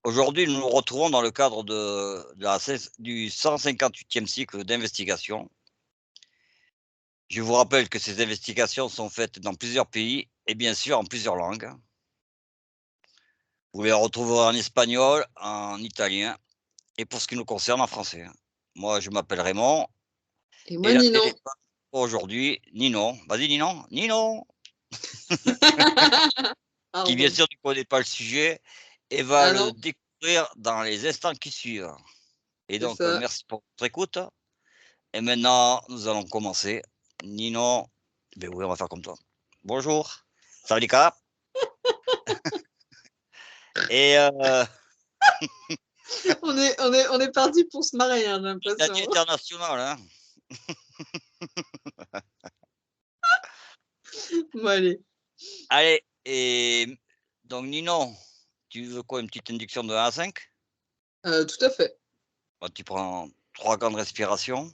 Aujourd'hui, nous nous retrouvons dans le cadre du 158e cycle d'investigation. Je vous rappelle que ces investigations sont faites dans plusieurs pays et bien sûr en plusieurs langues. Vous les retrouverez en espagnol, en italien et pour ce qui nous concerne en français. Moi, je m'appelle Raymond Et et moi, la Ninon. téléphone aujourd'hui, Ninon. Vas-y Ninon, Ninon, qui bien Pardon. sûr ne connaît pas le sujet et va Ah le non, découvrir dans les instants qui suivent. Et c'est donc, ça. merci pour votre écoute. Et maintenant, nous allons commencer. Ninon, ben oui, on va faire comme toi. Bonjour, salut Cap. Et On est parti pour se marrer, hein, j'ai il a dit l'impression. international, hein. Bon, allez. Allez, et donc Ninon, tu veux quoi, une petite induction de 1 à 5? Tout à fait. Bah, tu prends 3 grandes respirations.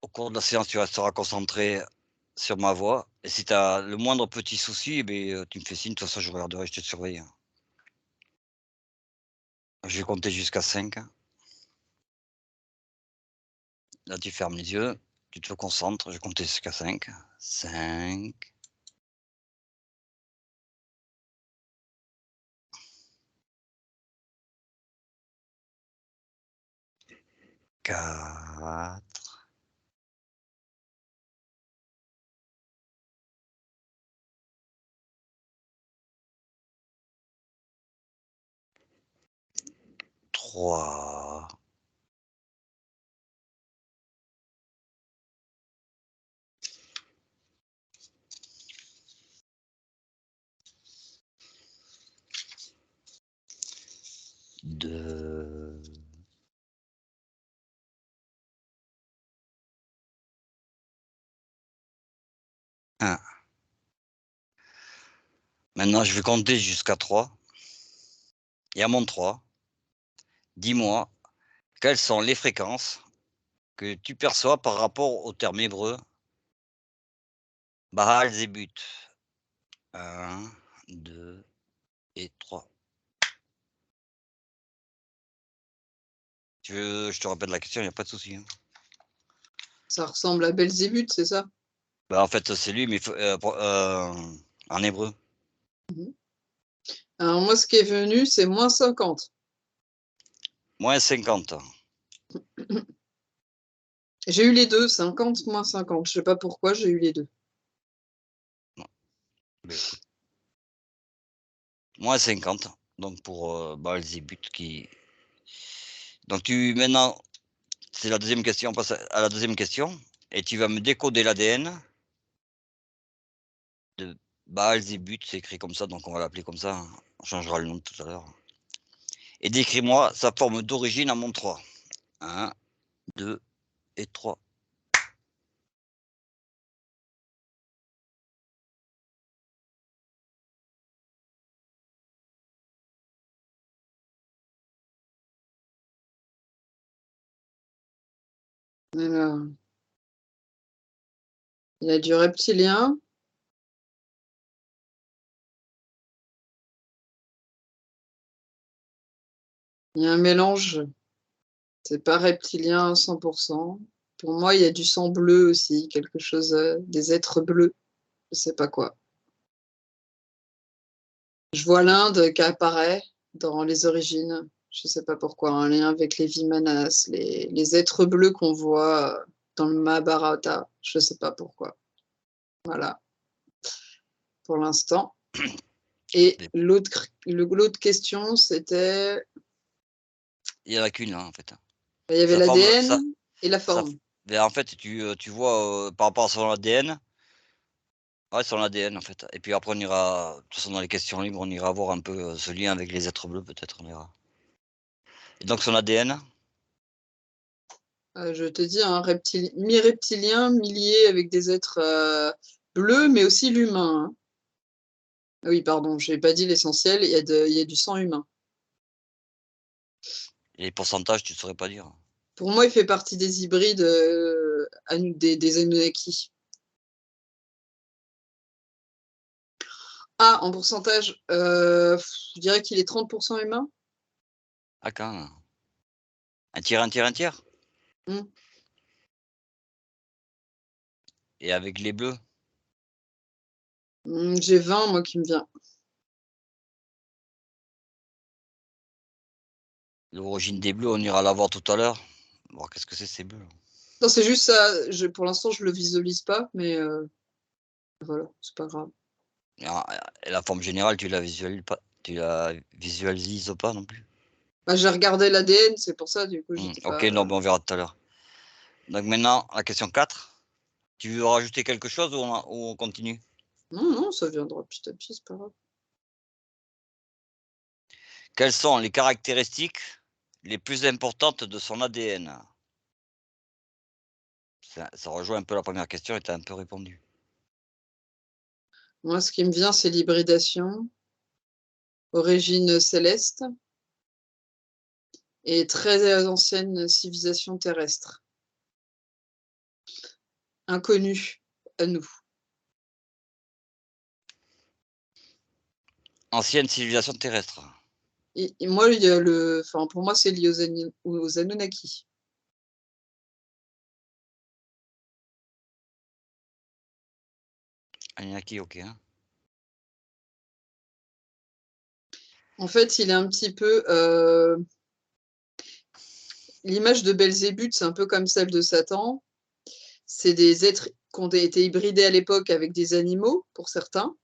Au cours de la séance, tu resteras concentré sur ma voix. Et si tu as le moindre petit souci, eh beh, tu me fais signe, de toute façon je regarderai, je te surveille. Je vais compter jusqu'à 5. Là, tu fermes les yeux, tu te concentres, je vais compter jusqu'à 5. 5, 4, 3, 2, 1. Maintenant, je vais compter jusqu'à 3 et à mon 3, dis-moi quelles sont les fréquences que tu perçois par rapport au terme hébreu Baal Zébut. 1, 2 et 3. Tu veux, je te répète la question, il n'y a pas de souci, hein. Ça ressemble à Belzébuth, c'est ça? Bah, en fait, c'est lui, mais en hébreu. Mhm. Alors moi, ce qui est venu, c'est moins 50. Moins 50. J'ai eu les deux, 50 moins 50. Je sais pas pourquoi, j'ai eu les deux. Bah, écoute. Moins 50. Donc pour Baal Zébut qui. Donc maintenant, c'est la deuxième question, on passe à la deuxième question. Et tu vas me décoder l'ADN de Baal Zébut, c'est écrit comme ça, donc on va l'appeler comme ça, hein. On changera le nom tout à l'heure. Et décris-moi sa forme d'origine à mon 3. 1, 2 et 3. Alors, il y a du reptilien. Il y a un mélange. C'est pas reptilien à 100%. Pour moi, il y a du sang bleu aussi, quelque chose, des êtres bleus. Je sais pas quoi. Je vois l'Inde qui apparaît dans les origines. Je sais pas pourquoi, un lien avec les Vimanas, les êtres bleus qu'on voit dans le Mahabharata. Je sais pas pourquoi. Voilà, pour l'instant. Et l'autre question, c'était, Il n'y en a qu'une là, en fait. il y avait Sa forme, l'ADN et la ça, forme. ben, en fait, tu vois par rapport à son ADN, ouais, son ADN en fait. Et puis après, on ira, de toute façon, dans les questions libres, on ira voir un peu ce lien avec les êtres bleus, peut-être, on ira. Et donc, son ADN, Je te dis, un mi-reptilien, mi-lié avec des êtres bleus, mais aussi l'humain, hein. Oui, pardon, je n'ai pas dit l'essentiel, il y a du sang humain. et les pourcentages, tu ne saurais pas dire. Pour moi, il fait partie des hybrides des Anunnaki. Ah, en pourcentage, je dirais qu'il est 30% humain. Ah, quand même. Un tiers, un tiers, un tiers? Mmh. Et avec les bleus? J'ai 20, moi, qui me vient. L'origine des bleus, on ira la voir tout à l'heure. Voir qu'est-ce que c'est ces bleus? Non, c'est juste ça, pour l'instant, je le visualise pas, mais voilà, c'est pas grave. Et la forme générale, tu la visualises pas non plus? Bah, j'ai regardé l'ADN, c'est pour ça, du coup, j'étais OK, pas non, mais on verra tout à l'heure. Donc maintenant, la question 4. Tu veux rajouter quelque chose ou on continue? non, non, ça viendra petit à petit, c'est pas grave. Quelles sont les caractéristiques les plus importantes de son ADN? Ça rejoint un peu la première question et tu as un peu répondu. Moi, ce qui me vient, c'est l'hybridation, origine céleste et très ancienne civilisation terrestre. Inconnue à nous. Ancienne civilisation terrestre. Et moi, il y a enfin, pour moi, c'est lié aux Anunnaki. Anunnaki, OK, hein. En fait, il est un petit peu, l'image de Belzébuth, c'est un peu comme celle de Satan. C'est des êtres qui ont été hybridés à l'époque avec des animaux, pour certains.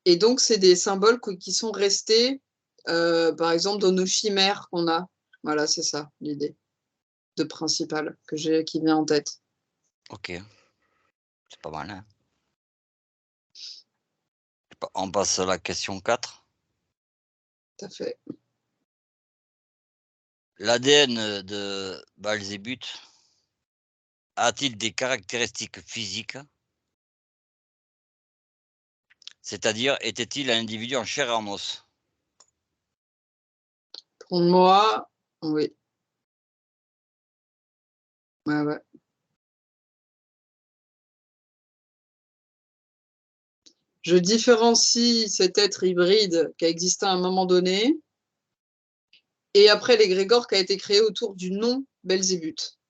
Et donc, c'est des symboles qui sont restés, par exemple, dans nos chimères qu'on a. Voilà, c'est ça l'idée de principale qui vient en tête. OK, c'est pas mal, hein. On passe à la question 4. Tout à fait. L'ADN de Belzébuth a-t-il des caractéristiques physiques? C'est-à-dire, était-il un individu en chair et en os? Pour moi, oui. Ouais, ouais. Je différencie cet être hybride qui a existé à un moment donné et après l'égrégore qui a été créé autour du nom Belzébuth.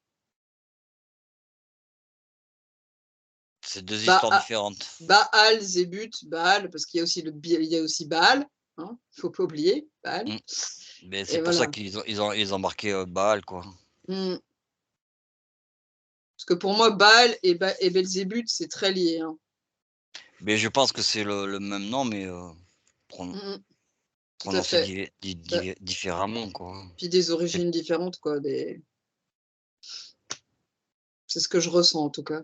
C'est deux Ba histoires différentes. Baal, Zébuth, Baal, parce qu'il y a aussi il y a aussi Baal, hein, faut pas oublier, Baal. Mmh. Mais c'est Et pour ça voilà. qu'ils ont marqué, Baal, quoi. Parce que pour moi, Baal et Belzébuth, c'est très lié. Hein. Mais je pense que c'est le même nom, mais Tout à prononcé fait. différemment, quoi. Puis des C'est de origines différentes, quoi. C'est ce que je ressens en tout cas.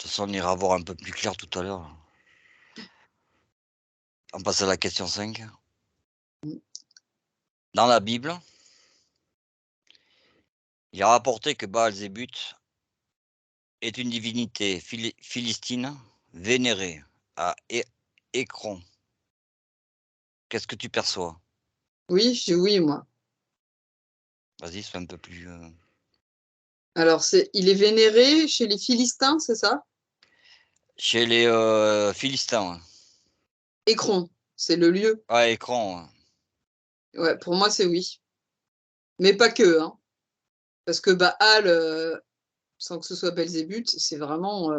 toute façon, on ira voir un peu plus clair tout à l'heure. On passe à la question 5. Mm. Dans la Bible, il est rapporté que Baal-Zébuth est une divinité philistine vénérée à Écron. Qu'est-ce que tu perçois? Oui, je dis oui, moi. Vas-y, sois un peu plus, Alors, il est vénéré chez les Philistins, c'est ça? chez les, Philistins, ouais. Écron, c'est le lieu. Ouais, Écran, ouais. Ouais, pour moi, c'est oui. Mais pas que, hein. Parce que Baal, sans que ce soit Belzébuth, c'est vraiment,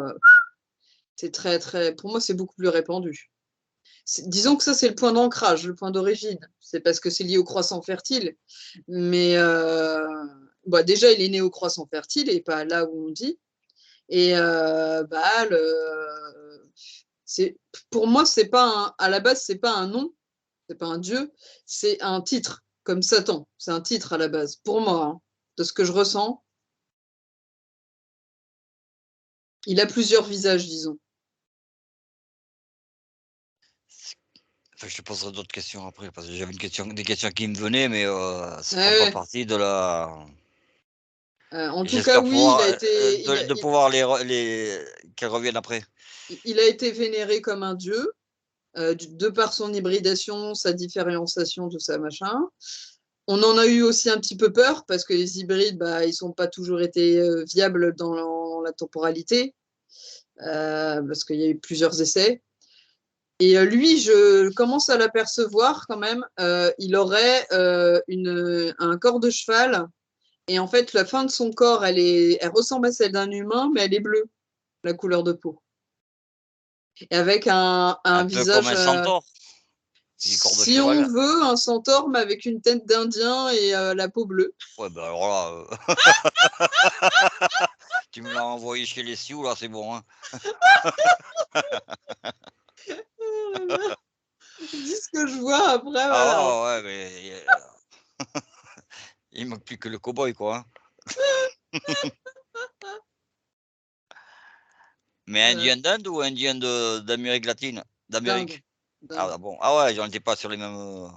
c'est très, très. Pour moi, c'est beaucoup plus répandu. Disons que ça, c'est le point d'ancrage, le point d'origine. C'est parce que c'est lié au croissant fertile. Mais bah, déjà, il est né au croissant fertile et pas là où on dit. Et Baal, pour moi, c'est pas à la base, c'est pas un nom, c'est pas un dieu, c'est un titre, comme Satan. C'est un titre à la base, pour moi, hein, de ce que je ressens. Il a plusieurs visages, disons. Enfin, je te poserai d'autres questions après, parce que j'avais des questions qui me venaient, mais ça font pas Ouais, partie de la. en tout cas, J'espère oui, pouvoir, de pouvoir qu'elles reviennent après. il a été vénéré comme un dieu, de par son hybridation, sa différenciation, tout ça, machin. On en a eu aussi un petit peu peur parce que les hybrides, bah, ils n'ont pas toujours été viables dans la temporalité. parce qu'il y a eu plusieurs essais. Et lui, je commence à l'apercevoir quand même. Il aurait un corps de cheval. Et en fait, la fin de son corps, elle ressemble à celle d'un humain, mais elle est bleue, la couleur de peau. Et avec un Un peu comme visage. un centaure. Du corps de Si on cheval. veut, un centaure, mais avec une tête d'Indien et la peau bleue. Ouais, bah alors là, tu me l'as envoyé chez les Sioux, là, c'est bon, hein. Oh là là. Je dis ce que je vois après, voilà. Ah ouais, mais il manque plus que le cow-boy, quoi, hein. Mais Voilà. indien d'Inde ou indien d'Amérique latine? D'Inde. D'Amérique? D'Inde. Ah bon? Ah ouais, on était pas sur les mêmes,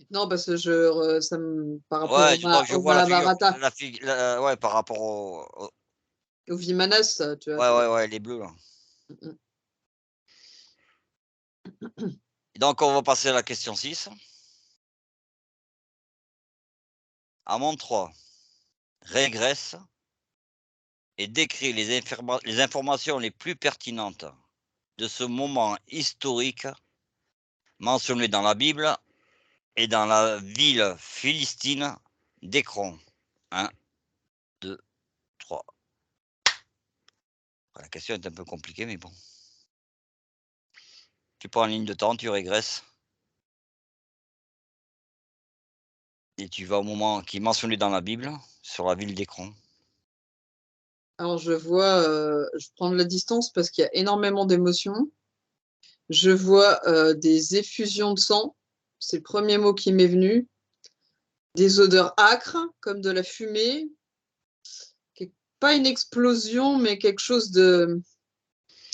Non, parce que par rapport ouais, je au vois la figure, Mahabharata, ouais, par rapport au au Vimanas, tu vois. ouais, ouais, ouais, les bleus, là. Mm, Donc on va passer à la question 6. Amende 3, régresse et décrit les informations les plus pertinentes de ce moment historique mentionné dans la Bible et dans la ville philistine d'Écron. 1, 2, 3. La question est un peu compliquée, mais bon. Tu prends une ligne de temps, tu régresses et tu vas au moment qui est mentionné dans la Bible, sur la ville d'Écron. Alors, je prends de la distance parce qu'il y a énormément d'émotions. Je vois des effusions de sang. C'est le premier mot qui m'est venu. Des odeurs âcres, comme de la fumée. Pas une explosion, mais quelque chose de.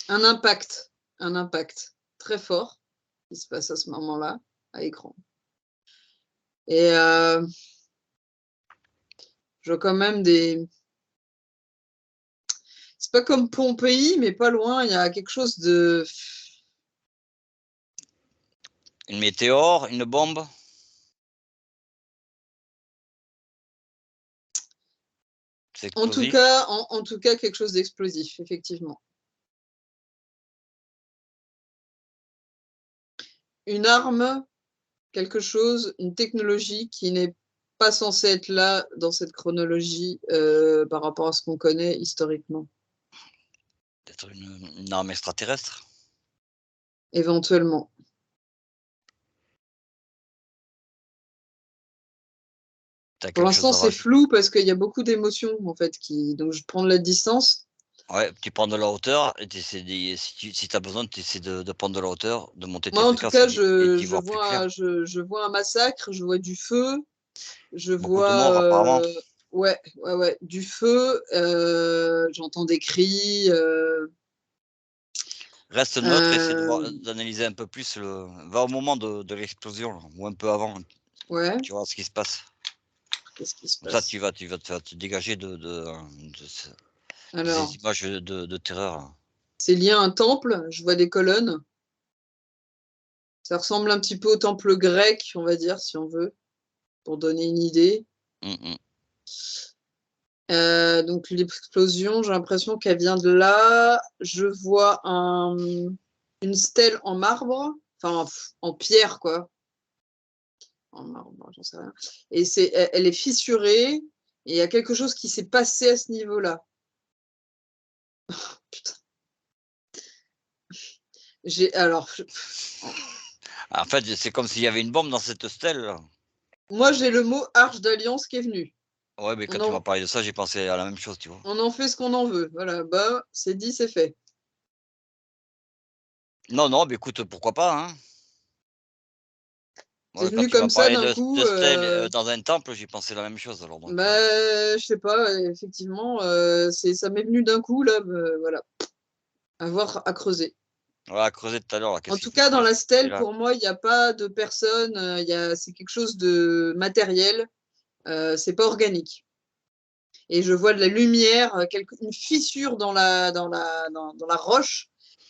Un impact. Un impact très fort qui se passe à ce moment-là, à écran. Et je vois quand même des. C'est pas comme Pompéi, mais pas loin. Il y a quelque chose de. Une météore, une bombe, c'est explosif. En tout cas, quelque chose d'explosif, effectivement. Une arme, quelque chose, une technologie qui n'est pas censée être là dans cette chronologie par rapport à ce qu'on connaît historiquement, Peut-être une arme extraterrestre. éventuellement. Tu as Pour quelque chose l'instant, à c'est rajouter? flou parce qu'il y a beaucoup d'émotions, en fait, donc je prends de la distance. Ouais, tu prends de la hauteur et tu essaies si tu as besoin, tu essaies de prendre de la hauteur, de monter tes Moi, en tout fréquences cas, et d'y voir plus clair. je vois un massacre, je vois du feu, je Beaucoup de vois morts apparemment. ouais, du feu, j'entends des cris. Reste neutre, essaie de voir, Euh, d'analyser un peu plus va au moment de l'explosion là, ou un peu avant, ouais, tu vois ce qui se passe. qu'est-ce qui se Comme ça passe? tu vas te dégager de ces Alors, images de terreur là. c'est lié à un temple, je vois des colonnes. Ça ressemble un petit peu au temple grec, on va dire, si on veut, pour donner une idée. Mmh mh. Donc l'explosion, j'ai l'impression qu'elle vient de là. Je vois une stèle en marbre, enfin en pierre, quoi. En marbre, j'en sais rien. Et elle est fissurée, et il y a quelque chose qui s'est passé à ce niveau-là. Putain. Alors, En fait, c'est comme s'il y avait une bombe dans cette stèle là. moi, j'ai le mot Arche d'Alliance qui est venu. Ouais, mais quand On tu m'as en, parlé de ça, j'ai pensé à la même chose, tu vois? on en fait ce qu'on en veut. Voilà, bah, c'est dit, c'est fait. Non, non, mais écoute, pourquoi pas, hein? C'est Moi, quand venu tu m'as comme ça parlé d'un de coup. stèle, dans un temple, j'ai pensé la même chose alors donc Bah, je sais pas, effectivement, ça m'est venu d'un coup, là, voilà, à voir, à creuser. on va creuser tout à l'heure là, En qu'est-ce qui tout peut cas, se dans la passer stèle, là? pour moi, il n'y a pas de personne, c'est quelque chose de matériel, c'est pas organique. Et je vois de la lumière, une fissure dans la roche,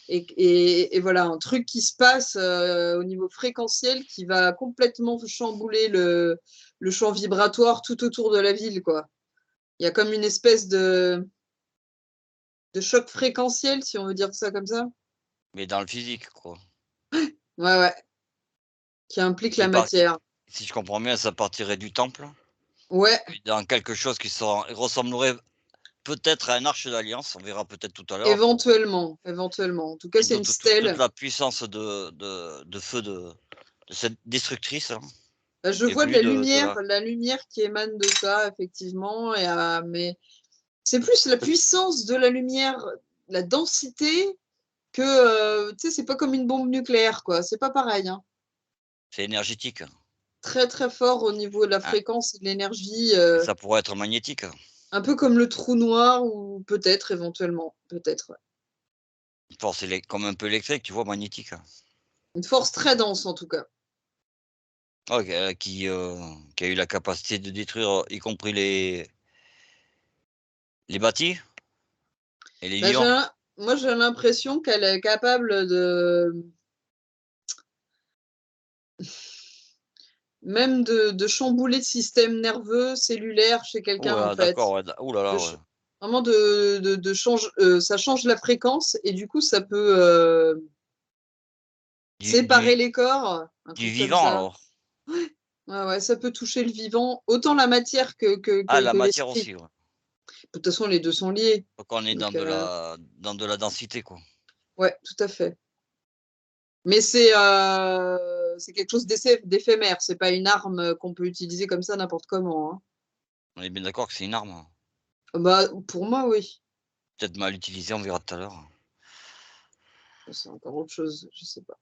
et voilà, un truc qui se passe au niveau fréquentiel qui va complètement chambouler le champ vibratoire tout autour de la ville, quoi. Il y a comme une espèce de de choc fréquentiel, si on veut dire ça comme ça. Mais dans le physique, quoi. Ouais, ouais, qui implique la Qui part matière. Si je comprends bien, ça partirait du temple Ouais, et dans quelque chose qui ressemblerait peut-être à un arche d'alliance, on verra peut-être tout à l'heure éventuellement, éventuellement. En tout cas, et c'est de une toute stèle. la puissance de feu de cette destructrice, hein, Bah, je est vois de venue de là. la lumière qui émane de ça, effectivement, mais c'est plus la puissance de la lumière, la densité que, tu sais, c'est pas comme une bombe nucléaire, quoi. C'est pas pareil, hein. C'est énergétique, Très, très fort au niveau de la hein, fréquence et de l'énergie, et ça pourrait être magnétique. un peu comme le trou noir ou peut-être éventuellement, peut-être, ouais. Une force comme un peu électrique, tu vois, magnétique. Une force très dense en tout cas. Ouais, qui a eu la capacité de détruire, y compris les bâtis et les Bah, vivants. moi j'ai l'impression qu'elle est capable de même de chambouler le système nerveux cellulaire chez quelqu'un Ouh en là, fait. d'accord, ouais, ouh là De là, ouais. ch Vraiment ça change la fréquence et du coup ça peut, Du séparer du les corps, un du truc comme vivant ça. alors? Ouais, ouais, ça peut toucher le vivant, autant la matière Ah, la que matière l'esprit. aussi, ouais. De toute façon les 2 sont liés, Donc on est donc dans de la densité, quoi. ouais, tout à fait. Mais c'est quelque chose d'éphémère, c'est pas une arme, qu'on peut utiliser comme ça n'importe comment, hein. On est bien d'accord que c'est une arme, hein. Bah, pour moi, oui. Peut-être mal utilisée, on verra tout à l'heure. C'est encore autre chose, je sais pas.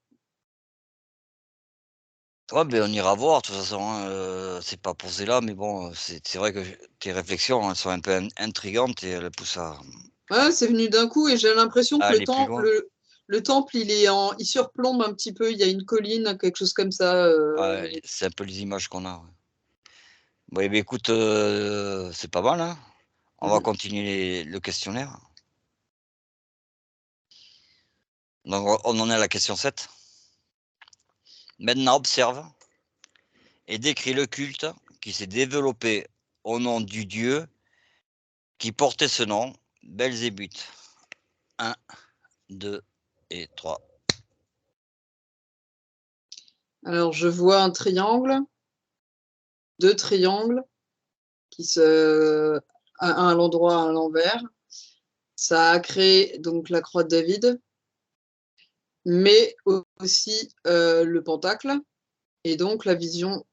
Ouais, beh, on ira voir de toute façon, hein, c'est pas posé là, mais bon, c'est vrai que tes réflexions, elles sont un peu intrigantes et elles poussent Ouais, c'est venu d'un coup et j'ai l'impression à que aller plus loin. le temple, il surplombe un petit peu, il y a une colline, quelque chose comme ça, Ouais, c'est un peu les images qu'on a, ouais. Bon, eh beh, écoute, c'est pas mal, hein. On va mmh. continuer le questionnaire. Donc on en est à la question 7. Maintenant observe et décrit le culte qui s'est développé au nom du dieu qui portait ce nom, Belzébuth. 1, 2 et 3. Alors je vois un triangle, 2 triangles qui se un à l'endroit, un à l'envers. Ça a créé donc la croix de David, mais aussi, le pentacle et donc la vision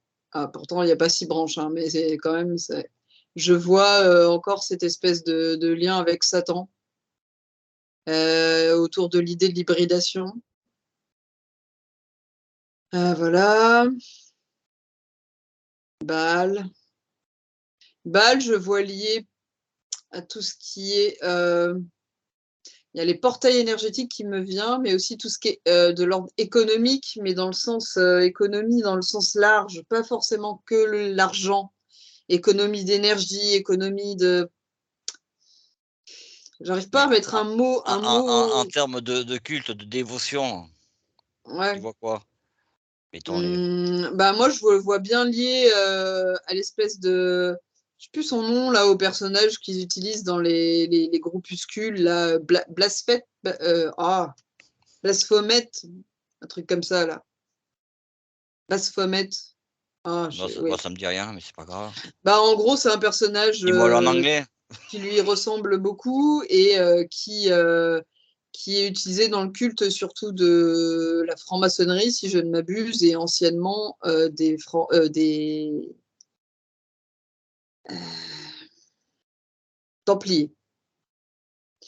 pourtant il y a pas 6 branches, hein, mais c'est quand même c'est je vois, encore cette espèce de lien avec Satan, autour de l'idée de l'hybridation. Voilà, Baal. Baal, je vois lié à tout ce qui est, il y a les portails énergétiques qui me vient, mais aussi tout ce qui est, de l'ordre économique, mais dans le sens, économie dans le sens large, pas forcément que l'argent. Économie d'énergie, économie de j'arrive pas Mais à mettre un en mot termes de culte, de dévotion, tu ouais. vois quoi? Mettons les Bah, moi, je le vois bien lié, à l'espèce de je sais plus son nom là, au personnage qu'ils utilisent dans les groupuscules là, Blasphomet, un truc comme ça là. Blasphomet. Ah, moi je ça moi oui. ça me dit rien, mais c'est pas grave. Bah, en gros, c'est un personnage, Dis-moi-le en anglais. qui lui ressemble beaucoup et qui est utilisé dans le culte surtout de la franc-maçonnerie, si je ne m'abuse, et anciennement, des templiers.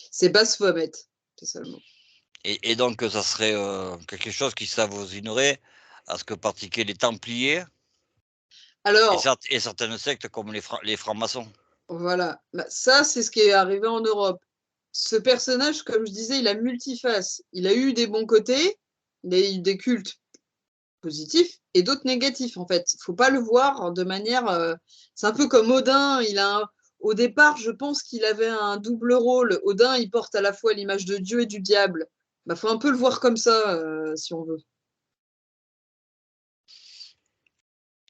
C'est Baphomet, c'est ça le mot. Et donc ça serait, quelque chose qui s'avoisinerait à ce que pratiquaient les templiers Alors, et certaines sectes comme les francs-maçons. voilà, bah, ça, c'est ce qui est arrivé en Europe. Ce personnage, comme je disais, il a multiface. Il a eu des bons côtés, il a eu des cultes positifs et d'autres négatifs, en fait. Il ne faut pas le voir de manière. C'est un peu comme Odin. Au départ, je pense qu'il avait un double rôle. Odin, il porte à la fois l'image de Dieu et du diable. Il faut un peu le voir comme ça, si on veut.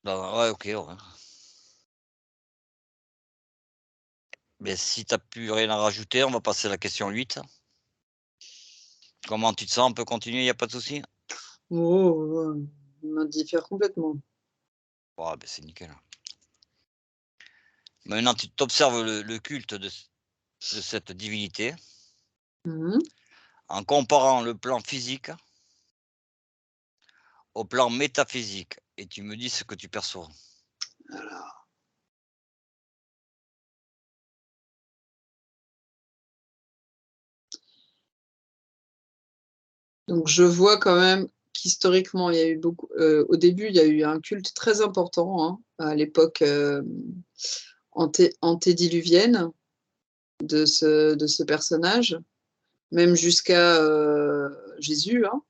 Bah, ouais, OK, ouais. Mais si tu as plus rien à rajouter, on va passer à la question 8. Comment tu te sens? On peut continuer, il y a pas de souci? Oh, on diffère complètement. Ouais, c'est nickel. Maintenant, tu t'observes le culte de cette divinité Mmh. en comparant le plan physique au plan métaphysique et tu me dis ce que tu perçois. Alors, donc je vois quand même qu'historiquement, il y a eu beaucoup au début, il y a eu un culte très important, hein, à l'époque, antédiluvienne de ce personnage, même jusqu'à, Jésus, hein.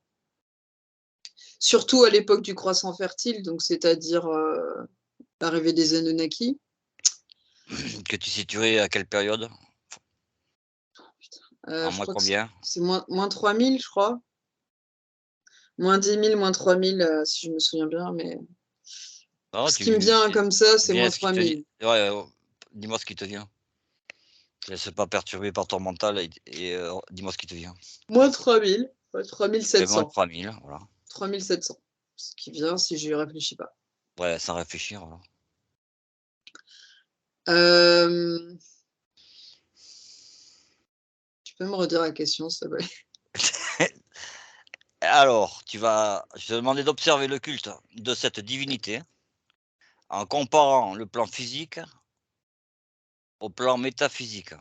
Surtout à l'époque du croissant fertile, donc c'est-à-dire, l'arrivée des Anunnaki. Que tu situerais à quelle période? En Je moins crois que combien? c'est moins 3000, je crois. Moins 10 000, moins 3 000, si je me souviens bien, mais Non, ce qui me vient comme ça, c'est viens moins ce qui 3 te vient. 000. Ouais, dis-moi ce qui te vient. Te laisse pas perturber par ton mental et dis-moi ce qui te vient. Moins 3 000, ouais, 3 Et moins 700. 3000, voilà. 3 700. Ce qui vient si j'y réfléchis pas. Ouais, sans réfléchir, voilà. Euh, Tu peux me redire la question, s'il te plaît? Alors, je te demandais d'observer le culte de cette divinité en comparant le plan physique au plan métaphysique.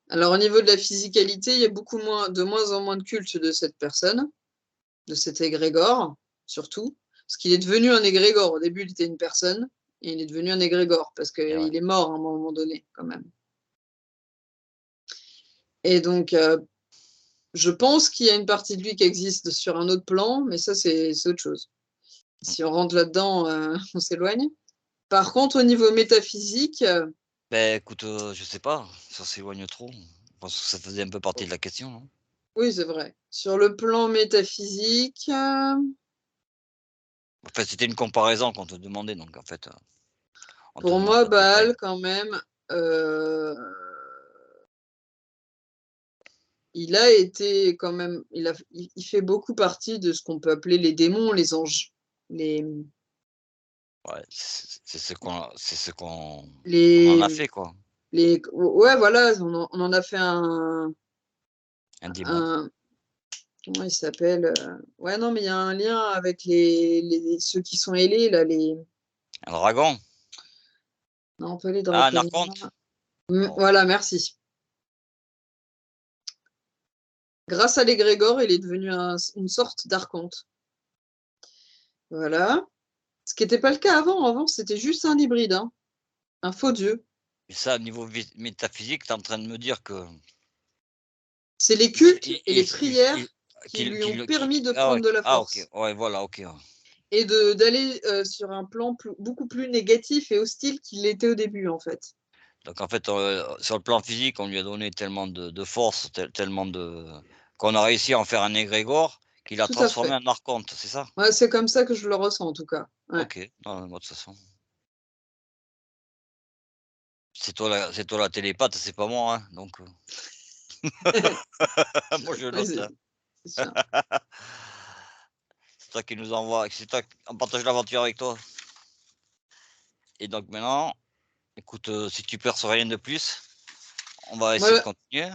Alors, au niveau de la physicalité, il y a de moins en moins de culte de cette personne, de cet égrégore, surtout. Parce qu'il est devenu un égrégore. Au début, il était une personne, et il est devenu un égrégore, parce Et ouais. qu'il est mort à un moment donné, quand même. Et donc, je pense qu'il y a une partie de lui qui existe sur un autre plan, mais ça, c'est autre chose. Mmh. Si on rentre là-dedans, on s'éloigne. Par contre, au niveau métaphysique, Écoute, je sais pas, ça s'éloigne trop. Je pense que ça faisait un peu partie de la question, non? oui, c'est vrai. Sur le plan métaphysique, En fait, c'était une comparaison qu'on te demandait, donc en fait, on te pour demande moi, pas de détails. Baal, quand même, euh, il a été quand même, il fait beaucoup partie de ce qu'on peut appeler les démons, les anges, les, Ouais, c'est ce qu'on en les, a fait, quoi. ouais, voilà, on en a fait Un démon, un comment il s'appelle? Ouais, non, mais il y a un lien avec ceux qui sont ailés, là, les, un dragon. non, pas les Ah, un draconiens. archonte? Non. Voilà, merci. Grâce à l'égrégore, il est devenu une sorte d'archonte. Voilà. Ce qui n'était pas le cas avant. Avant, c'était juste un hybride, hein, un faux dieu. Et ça, au niveau métaphysique, tu es en train de me dire que C'est les il cultes et les il prières qui lui ont permis de ah ouais, prendre de la ah OK, force ouais, voilà, OK, ouais. et d'aller sur un plan beaucoup plus négatif et hostile qu'il l'était au début, en fait. Donc en fait, sur le plan physique, on lui a donné tellement de force, tellement de qu'on a réussi à en faire un égrégore, qu'il a Tout à transformé fait. en archonte, c'est ça? Ouais, c'est comme ça que je le ressens, en tout cas. Ouais. OK. Non, moi de toute façon, c'est toi la télépathe, c'est pas moi, hein, donc moi je Ouais, note, hein. c'est sûr. C'est toi qui nous envoie c'est toi on partage l'aventure avec toi et donc maintenant, écoute, si tu perds rien de plus, on va essayer de Moi, continuer.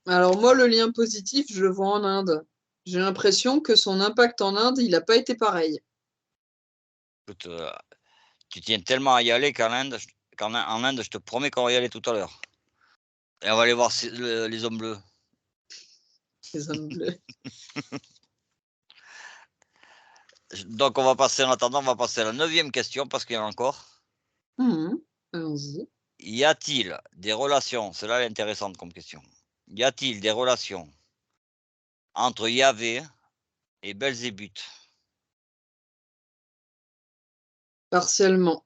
alors moi, le lien positif, je le vois en Inde. J'ai l'impression que son impact en Inde, il n'a pas été pareil. Écoute, tu tiens tellement à y aller qu'en Inde, je te promets qu'on va y aller tout à l'heure et on va aller voir les hommes bleus. Les hommes bleus. Donc on va passer en attendant, on va passer à la neuvième question parce qu'il y en a encore. Mhm. Allons-y. Y a-t-il des relations, celle-là elle est intéressante comme question. Y a-t-il des relations entre Yahvé et Belzébuth? Partiellement.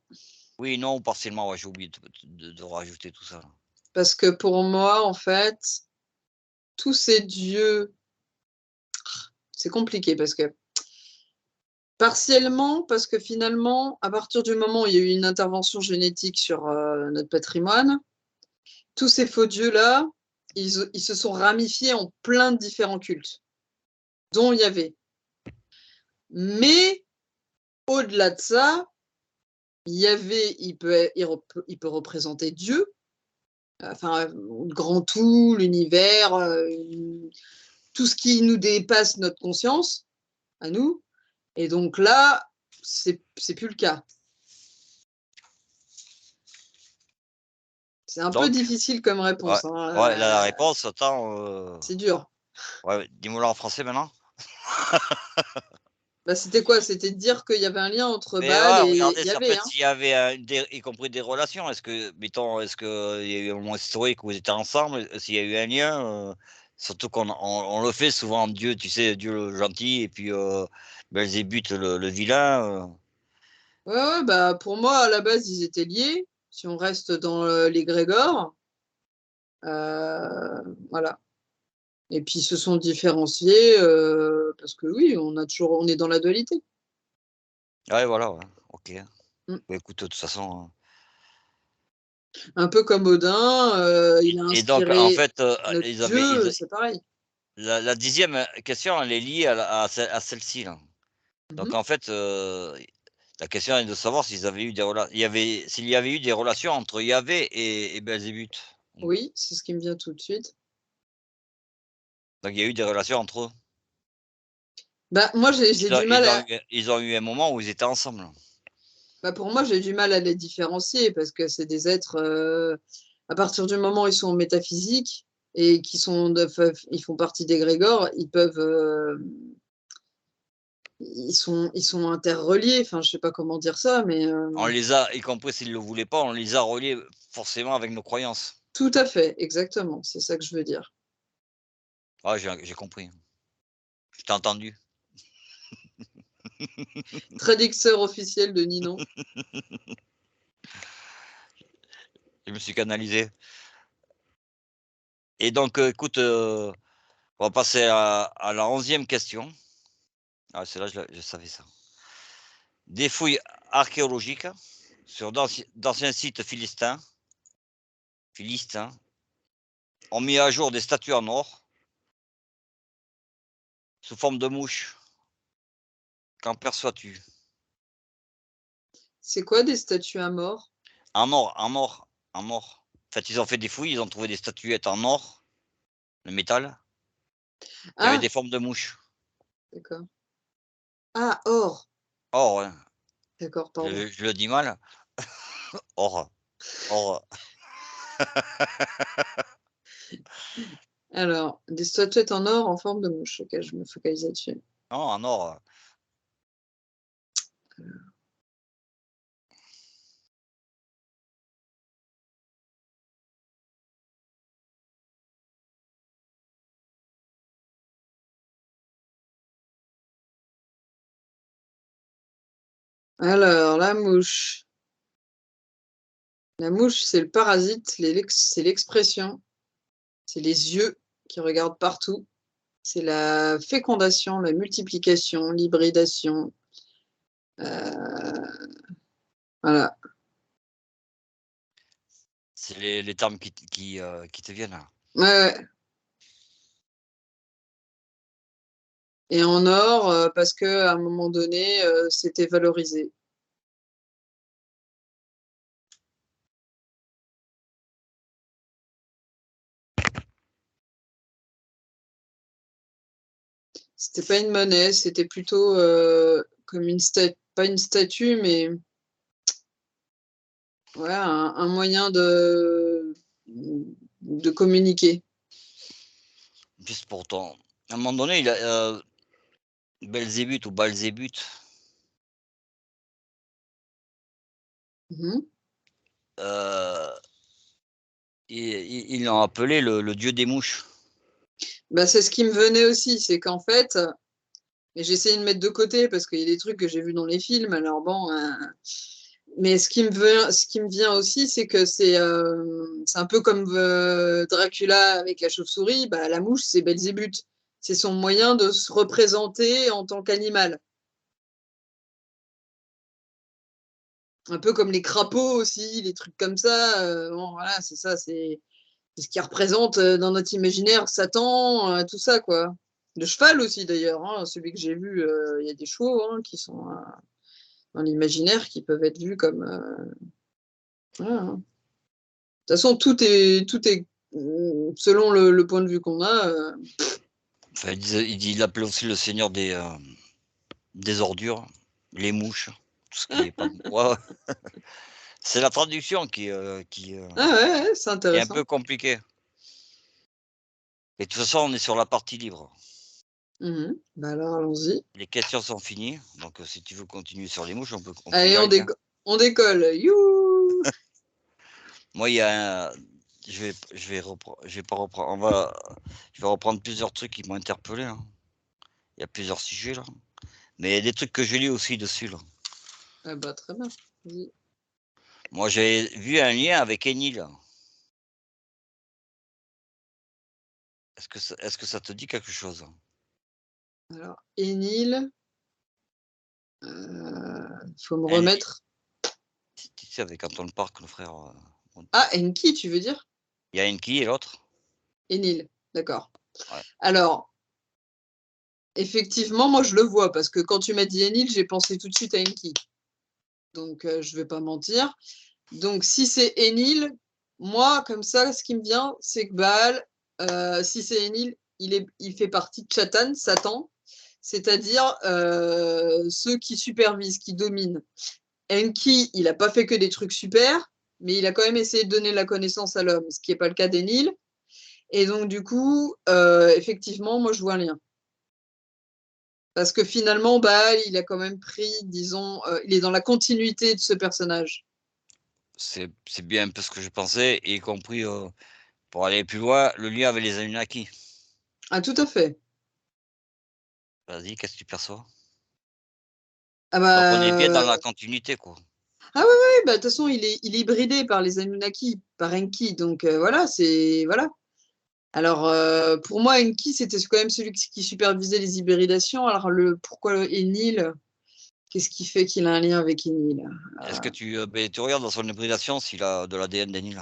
Oui, non ou partiellement, ouais, j'ai oublié de rajouter tout ça. Parce que pour moi, en fait, tous ces dieux, c'est compliqué parce que partiellement, parce que finalement, à partir du moment où il y a eu une intervention génétique sur notre patrimoine, tous ces faux dieux-là, ils se sont ramifiés en plein de différents cultes, dont Yahvé. Mais au-delà de ça, Yahvé, il peut représenter Dieu, enfin, le grand tout, l'univers, tout ce qui nous dépasse notre conscience, à nous. Et donc là, c'est plus le cas. C'est un peu Donc, difficile comme ouais, réponse. ouais, la réponse, attends, C'est dur. ouais, dis-moi-la en français maintenant. Bah, c'était quoi? C'était de dire qu'il y avait un lien entre Mais Baal ouais, et regardez si en Yahvé, fait, hein. s'il y avait, y compris des relations, est-ce que, mettons, est-ce qu'il y a eu un moment historique où vous étiez ensemble? S'il y a eu un lien, surtout qu'on le fait souvent Dieu, tu sais, Dieu le gentil et puis, Belzébuth le vilain, Ouais, ouais, bah, pour moi, à la base, ils étaient liés. Si on reste dans les Grégor, voilà. Et puis, ils se sont différenciés parce que oui, on est dans la dualité. ouais, voilà, ouais, OK. Mm. Bah, écoute, de toute façon, Un peu comme Odin, il a et donc en inspiré fait, notre ils avaient Dieu, c'est pareil. la 10e question, elle est liée à celle-ci, là. Donc Mhm. en fait, la question est de savoir s'ils avaient eu des s'il y avait eu des relations entre Yahvé et Belzébuth. Mmh. Oui, c'est ce qui me vient tout de suite. Donc il y a eu des relations entre eux. Bah, moi, j'ai du mal à. Ils ont eu un moment où ils étaient ensemble. Bah, pour moi, j'ai du mal à les différencier parce que c'est des êtres, à partir du moment où ils sont en métaphysique et ils font partie des Grégor, ils sont interreliés. Enfin, je sais pas comment dire ça, mais On les a, y compris s'ils ne le voulaient pas, on les a reliés forcément avec nos croyances. tout à fait, exactement, c'est ça que je veux dire. Ah, j'ai compris. Je t'ai entendu. Traducteur officiel de Ninon. Je me suis canalisé. Et donc, écoute, on va passer à la 11e question. Ah, celle-là, je savais ça. Des fouilles archéologiques sur d'anciens sites philistins ont mis à jour des statues en or sous forme de mouches. Qu'en perçois-tu? C'est quoi des statues à mort? En or, en or, en or. En fait, ils ont fait des fouilles, ils ont trouvé des statuettes en or, le métal, qui avaient Ah, des formes de mouches. d'accord. Ah, or. Or, ouais, D'accord, pardon. je le dis mal. Or, or. Alors, des statuettes en or en forme de mouche. Ok, je me focalise là-dessus. Non, en or. Alors, la mouche. La mouche, c'est le parasite, c'est l'expression, c'est les yeux qui regardent partout, c'est la fécondation, la multiplication, l'hybridation. Voilà. C'est les termes qui te viennent. Ouais, ouais. Et en or, parce qu'à un moment donné, c'était valorisé. C'était pas une monnaie, c'était plutôt comme pas une statue, mais ouais, un moyen de communiquer. Juste pour ton. À un moment donné, il a, Belzébuth ou Balzébuth, Mhm. euh, ils l'ont appelé le dieu des mouches. Bah, c'est ce qui me venait aussi, c'est qu'en fait, et j'ai essayé de mettre de côté parce qu'il y a des trucs que j'ai vus dans les films, alors bon, mais ce qui me vient aussi, c'est que c'est un peu comme Dracula avec la chauve-souris, bah, la mouche, c'est Belzébuth. C'est son moyen de se représenter en tant qu'animal. Un peu comme les crapauds aussi, les trucs comme ça. Bon, voilà, c'est ça, c'est. C'est ce qui représente dans notre imaginaire Satan, tout ça, quoi. Le cheval aussi, d'ailleurs. Hein, celui que j'ai vu, il y a des chevaux hein, qui sont dans l'imaginaire qui peuvent être vus comme. Voilà, hein. De toute façon, tout est selon le point de vue qu'on a. Enfin, il appelait aussi le seigneur des ordures, les mouches, tout ce qui est pas. Ouais, ouais. C'est la traduction qui Ah ouais, c'est est un peu intéressant. compliquée. Et de toute façon, on est sur la partie libre. Bah alors, allons-y. Les questions sont finies, donc si tu veux continuer sur les mouches, on peut y Allez, aller, hein. on décolle. Youhou! Moi, il y a un je vais pas reprendre, je vais reprendre plusieurs trucs qui m'ont interpellé, hein. Il y a plusieurs sujets là, mais il y a des trucs que j'ai lus aussi dessus là. Ah bah très bien. Vas-y. Moi, j'ai vu un lien avec Enil. Est-ce que ça te dit quelque chose? Alors, Énil, faut me Un remettre. Tu sais avec Antoine Park, le frère, Ah, Enki, tu veux dire? il y a Enki et l'autre? Énil, d'accord. Ouais. Alors, effectivement, moi je le vois parce que quand tu m'as dit Énil, j'ai pensé tout de suite à Enki. Donc, je vais pas mentir. Donc, si c'est Énil, moi, comme ça, ce qui me vient, c'est que Baal, si c'est Énil, il fait partie de Chatan, Satan, c'est-à-dire ceux qui supervisent, qui dominent. Enki, il n'a pas fait que des trucs super, mais il a quand même essayé de donner la connaissance à l'homme, ce qui n'est pas le cas d'Enil. Et donc, du coup, effectivement, moi, je vois un lien. Parce que finalement, Baal, il a quand même pris, disons, il est dans la continuité de ce personnage. C'est bien un peu ce que je pensais, et y compris, pour aller plus loin, le lien avec les Anunnaki. Ah, tout à fait. Vas-y, qu'est-ce que tu perçois? Ah Donc on est bien dans bah, la continuité, quoi. ah ouais, ouais, bah, de toute façon, il est hybridé par les Anunnaki, par Enki. Donc voilà, c'est voilà. Alors pour moi, Enki, c'était quand même celui qui supervisait les hybridations. Alors pourquoi Enil? Qu'est-ce qui fait qu'il a un lien avec Enil? Est-ce que tu regardes dans son hybridation s'il a de l'ADN d'Enil?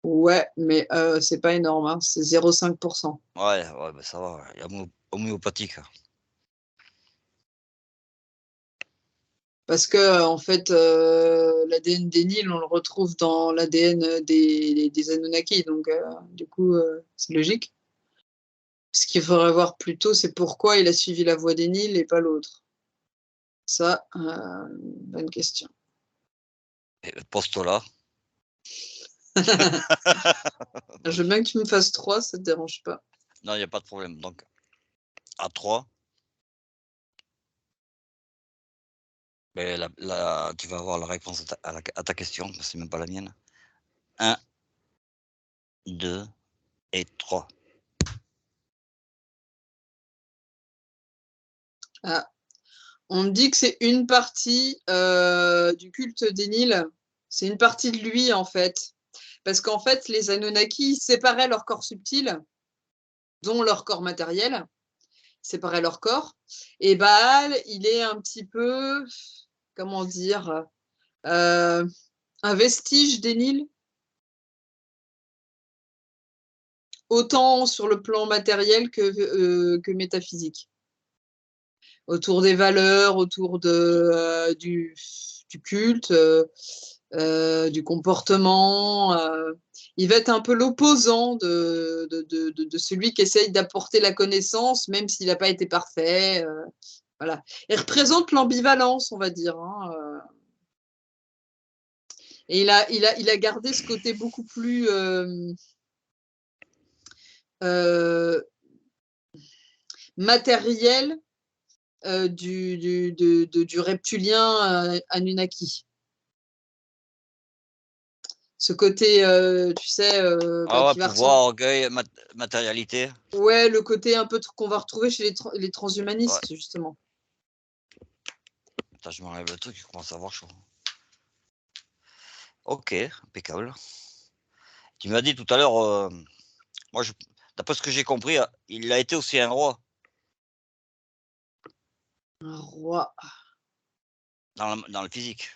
Ouais, mais c'est pas énorme, hein, c'est 0,5%. Ouais, ouais, bah, ça va, il y a homéopathique. Parce que en fait, l'ADN d'Enil, on le retrouve dans l'ADN des Anunnaki, donc du coup, c'est logique. Ce qu'il faudrait voir plutôt, c'est pourquoi il a suivi la voie d'Enil et pas l'autre. Ça, bonne question. Et postulat. Je veux bien que tu me fasses 3, ça te dérange pas. Non, il y a pas de problème. Donc à 3, beh, la tu vas avoir la réponse à ta question, c'est même pas la mienne. 1, 2 et 3. Ah, on me dit que c'est une partie du culte d'Enil. C'est une partie de lui, en fait. Parce qu'en fait, les Anunnaki séparaient leur corps subtil, dont leur corps matériel, séparaient leur corps. Et Baal, il est un petit peu, comment dire, un vestige d'Enil, autant sur le plan matériel que métaphysique. Autour des valeurs, autour du culte, du comportement. Il va être un peu l'opposant de celui qui essaye d'apporter la connaissance, même s'il n'a pas été parfait. Voilà. Il représente l'ambivalence, on va dire. Hein. Et il a gardé ce côté beaucoup plus matériel du reptilien Anunnaki. Ce côté, tu sais, Ah ouais, qui va ressembler. pouvoir, orgueil, matérialité. Ouais, le côté un peu qu'on va retrouver chez les Ouais. transhumanistes, justement. Attends, je m'enlève le truc, il commence à avoir chaud. OK, impeccable. Tu m'as dit tout à l'heure, moi je d'après ce que j'ai compris, il a été aussi un roi Un roi. dans le physique,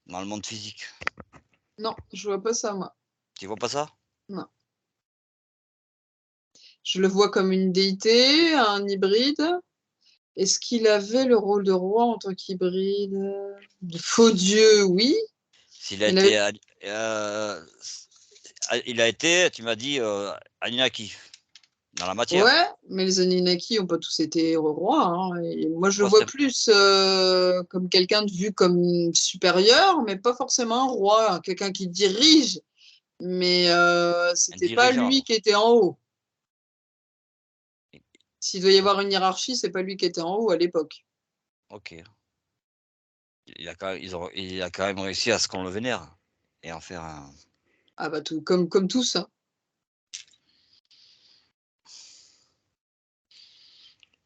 dans le monde physique. Non, je vois pas ça, moi. Tu vois pas ça? Non. Je le vois comme une déité, un hybride. Est-ce qu'il avait le rôle de roi en tant qu'hybride? De faux dieu, oui. S'il a Il avait... été, il a été, tu m'as dit, Anunnaki, dans la matière. Ouais, mais les Anunnaki n'ont pas tous été rois, hein. Et moi, je le Quoi, vois plus comme quelqu'un de vu comme supérieur, mais pas forcément un roi, hein, quelqu'un qui dirige. Mais un c'était pas dirigeant, lui alors. qui était en haut. S'il doit y avoir une hiérarchie, c'est pas lui qui était en haut à l'époque. Ok. Il a quand même réussi à ce qu'on le vénère et en faire un. Ah bah tout, comme tous, hein.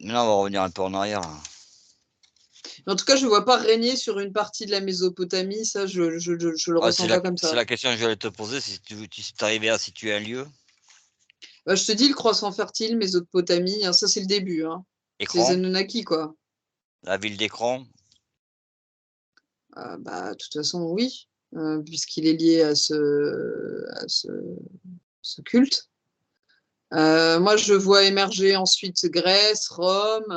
Maintenant, on va revenir un peu en arrière, là. En tout cas, je ne vois pas régner sur une partie de la Mésopotamie, ça, je le Ah, ressens pas comme c'est ça. la question que j'allais te poser, si tu arrivais à situer un lieu, Bah, je te dis, le croissant fertile, Mésopotamie, hein, ça c'est le début, hein. C'est les écran, Anunnaki, quoi. la ville d'écran. Bah, de toute façon, oui, puisqu'il est lié ce culte. Moi, je vois émerger ensuite Grèce, Rome,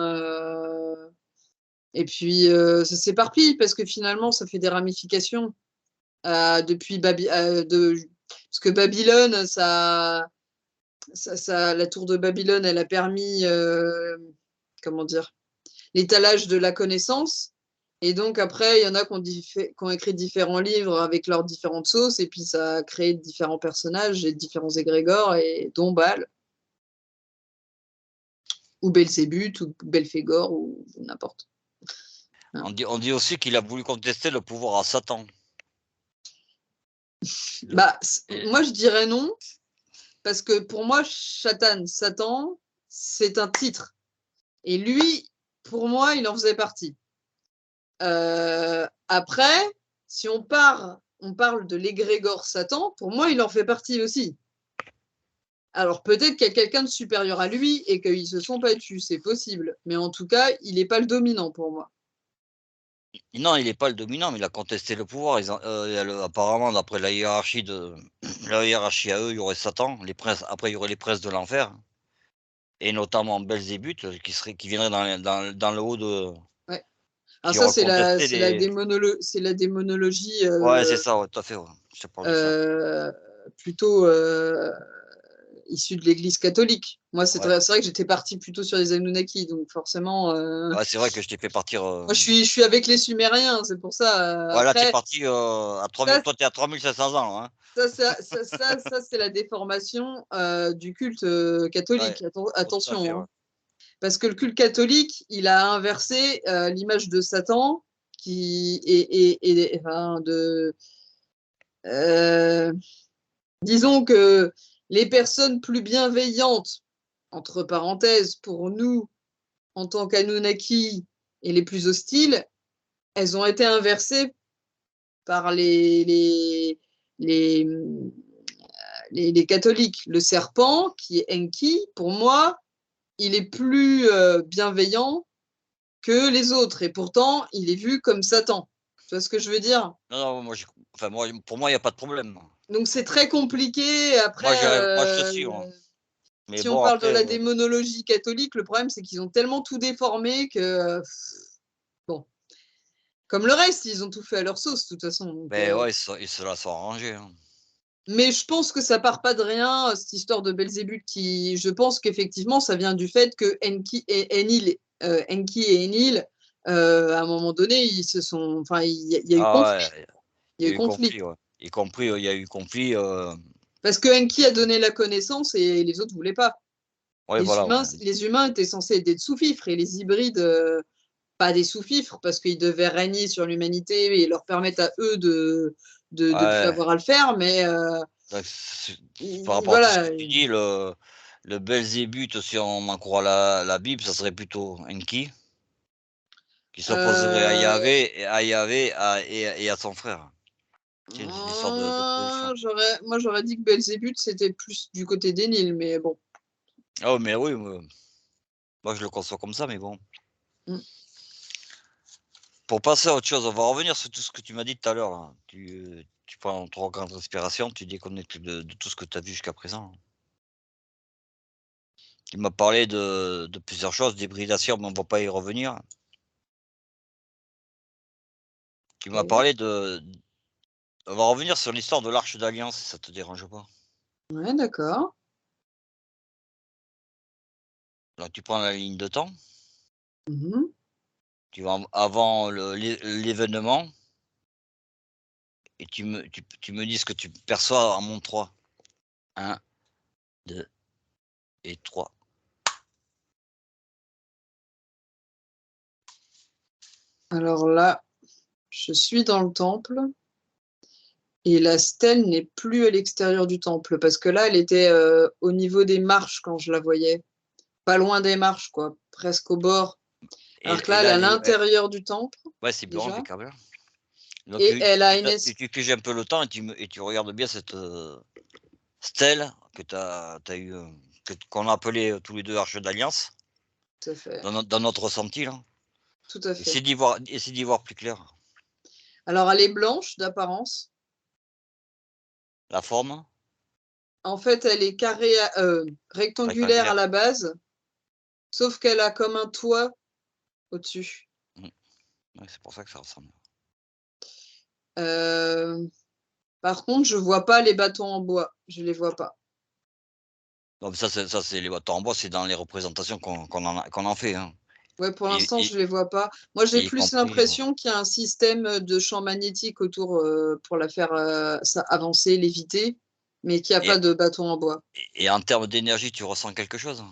et puis ça s'éparpille parce que finalement, ça fait des ramifications depuis parce que Babylone, la tour de Babylone, elle a permis, comment dire, l'étalage de la connaissance. Et donc après, il y en a qui ont écrit différents livres avec leurs différentes sauces, et puis ça a créé différents personnages et différents égrégores, et dont Baal, ou Belzébuth, ou Belphégor, ou n'importe. Hein. On dit aussi qu'il a voulu contester le pouvoir à Satan. Bah, moi, je dirais non, parce que pour moi, Satan, c'est un titre. Et lui, pour moi, il en faisait partie. Après, si on parle de l'égrégore Satan, pour moi, il en fait partie aussi. Alors peut-être qu'il y a quelqu'un de supérieur à lui et qu'ils se sont battus, c'est possible. Mais en tout cas, il n'est pas le dominant pour moi. Non, il n'est pas le dominant, mais il a contesté le pouvoir. Apparemment, d'après la hiérarchie la hiérarchie à eux, il y aurait Satan, les princes. Après, il y aurait les princes de l'enfer, et notamment Belzébuth, qui viendrait dans le haut de, Ouais. Alors qui ça, aurait contesté les. c'est la démonologie Ouais, c'est ça, ouais, tout à fait. Ouais. Je te parle de ça. euh, plutôt issue de l'Église catholique. Moi, Ouais. c'est vrai que j'étais partie plutôt sur les Anunnaki, donc forcément, Ouais, c'est vrai que je t'ai fait partir. moi, je suis avec les Sumériens, c'est pour ça. Ouais, là, t'es Après, parti à 3000. ça, Toi, t'es à 3500 ans, hein. c'est la déformation du culte Ouais, catholique. tout à fait, Attention, ouais. hein. Parce que le culte catholique, il a inversé l'image de Satan, qui enfin, euh, disons que les personnes plus bienveillantes, entre parenthèses, pour nous, en tant qu'Anunnaki, et les plus hostiles, elles ont été inversées par les, les catholiques. Le serpent, qui est Enki, pour moi, il est plus bienveillant que les autres. Et pourtant, il est vu comme Satan. Tu vois ce que je veux dire? Non, non, enfin, pour moi, il n'y a pas de problème. Donc c'est très compliqué. Après, Moi, je te suis, hein. Mais si on bon, parle de après, la démonologie catholique, le problème c'est qu'ils ont tellement tout déformé que, bon, comme le reste, ils ont tout fait à leur sauce, de toute façon. Donc, ben ouais, ils se la sont arrangés, hein. mais je pense que ça part pas de rien, cette histoire de Belzébuth qui, je pense qu'effectivement, ça vient du fait que Enki et Enlil, à un moment donné, ils se sont, enfin, il y a eu Ah conflit. ouais, Il y il a y eu a eu conflit. conflit, ouais. Il y a eu conflit. Parce que Enki a donné la connaissance et les autres ne voulaient pas. Ouais, voilà, ouais. Les humains étaient censés être des sous-fifres et les hybrides, pas des sous-fifres, parce qu'ils devaient régner sur l'humanité et leur permettre à eux de plus Ouais, avoir à le faire, mais donc, par rapport à tout ce que voilà. tu dis, le Belzébuth, si on en croit la Bible, ça serait plutôt Enki, qui s'opposerait à Euh, Yahvé, et à son frère. C'est une histoire d'opposition. moi, j'aurais dit que Belzébuth, c'était plus du côté d'Enil, mais bon. Oh, mais oui, moi je le conçois comme ça, mais bon. Mm. Pour passer à autre chose, on va revenir sur tout ce que tu m'as dit tout à l'heure, là. tu prends 3 grandes respirations, tu déconnectes de tout ce que tu as vu jusqu'à présent. Il m'a parlé de plusieurs choses, d'hybridation, mais on va pas y revenir. Il m'a OK. parlé on va revenir sur l'histoire de l'Arche d'Alliance, si ça te dérange pas. Ouais, d'accord. Là, tu prends la ligne de temps, Mmh. tu vas avant l'événement et tu me dis ce que tu perçois en montre 3. 1, 2 et 3. Alors là, je suis dans le temple et la stèle n'est plus à l'extérieur du temple parce que là, elle était, au niveau des marches quand je la voyais. Pas loin des marches quoi, presque au bord. Alors que Et là, elle est là, à les ouais, l'intérieur du temple ouais, c'est bon, déjà impeccable. Donc et elle a une tu figes un peu le temps et tu regardes bien cette, stèle que tu as eu, qu'on a appelée, tous les 2 Arche d'Alliance, tout à fait, dans notre ressenti là. tout à fait. Essaie d'y voir plus clair. Alors elle est blanche d'apparence. La forme, En fait, elle est rectangulaire à rectangulaire. la base, sauf qu'elle a comme un toit au-dessus. Mmh. Ouais, c'est pour ça que ça ressemble. Hem, Par contre, je vois pas les bâtons en bois, je les vois pas. Non mais ça c'est les bâtons en bois, c'est dans les représentations qu'on en fait, hein. Ouais, pour Et l'instant, et je les vois pas. Moi, j'ai et y plus compris, l'impression qu'il y a un système, de champ magnétique autour, pour la faire, avancer, léviter, mais qu'il y a et pas de bâton en bois. et en termes d'énergie, tu ressens quelque chose?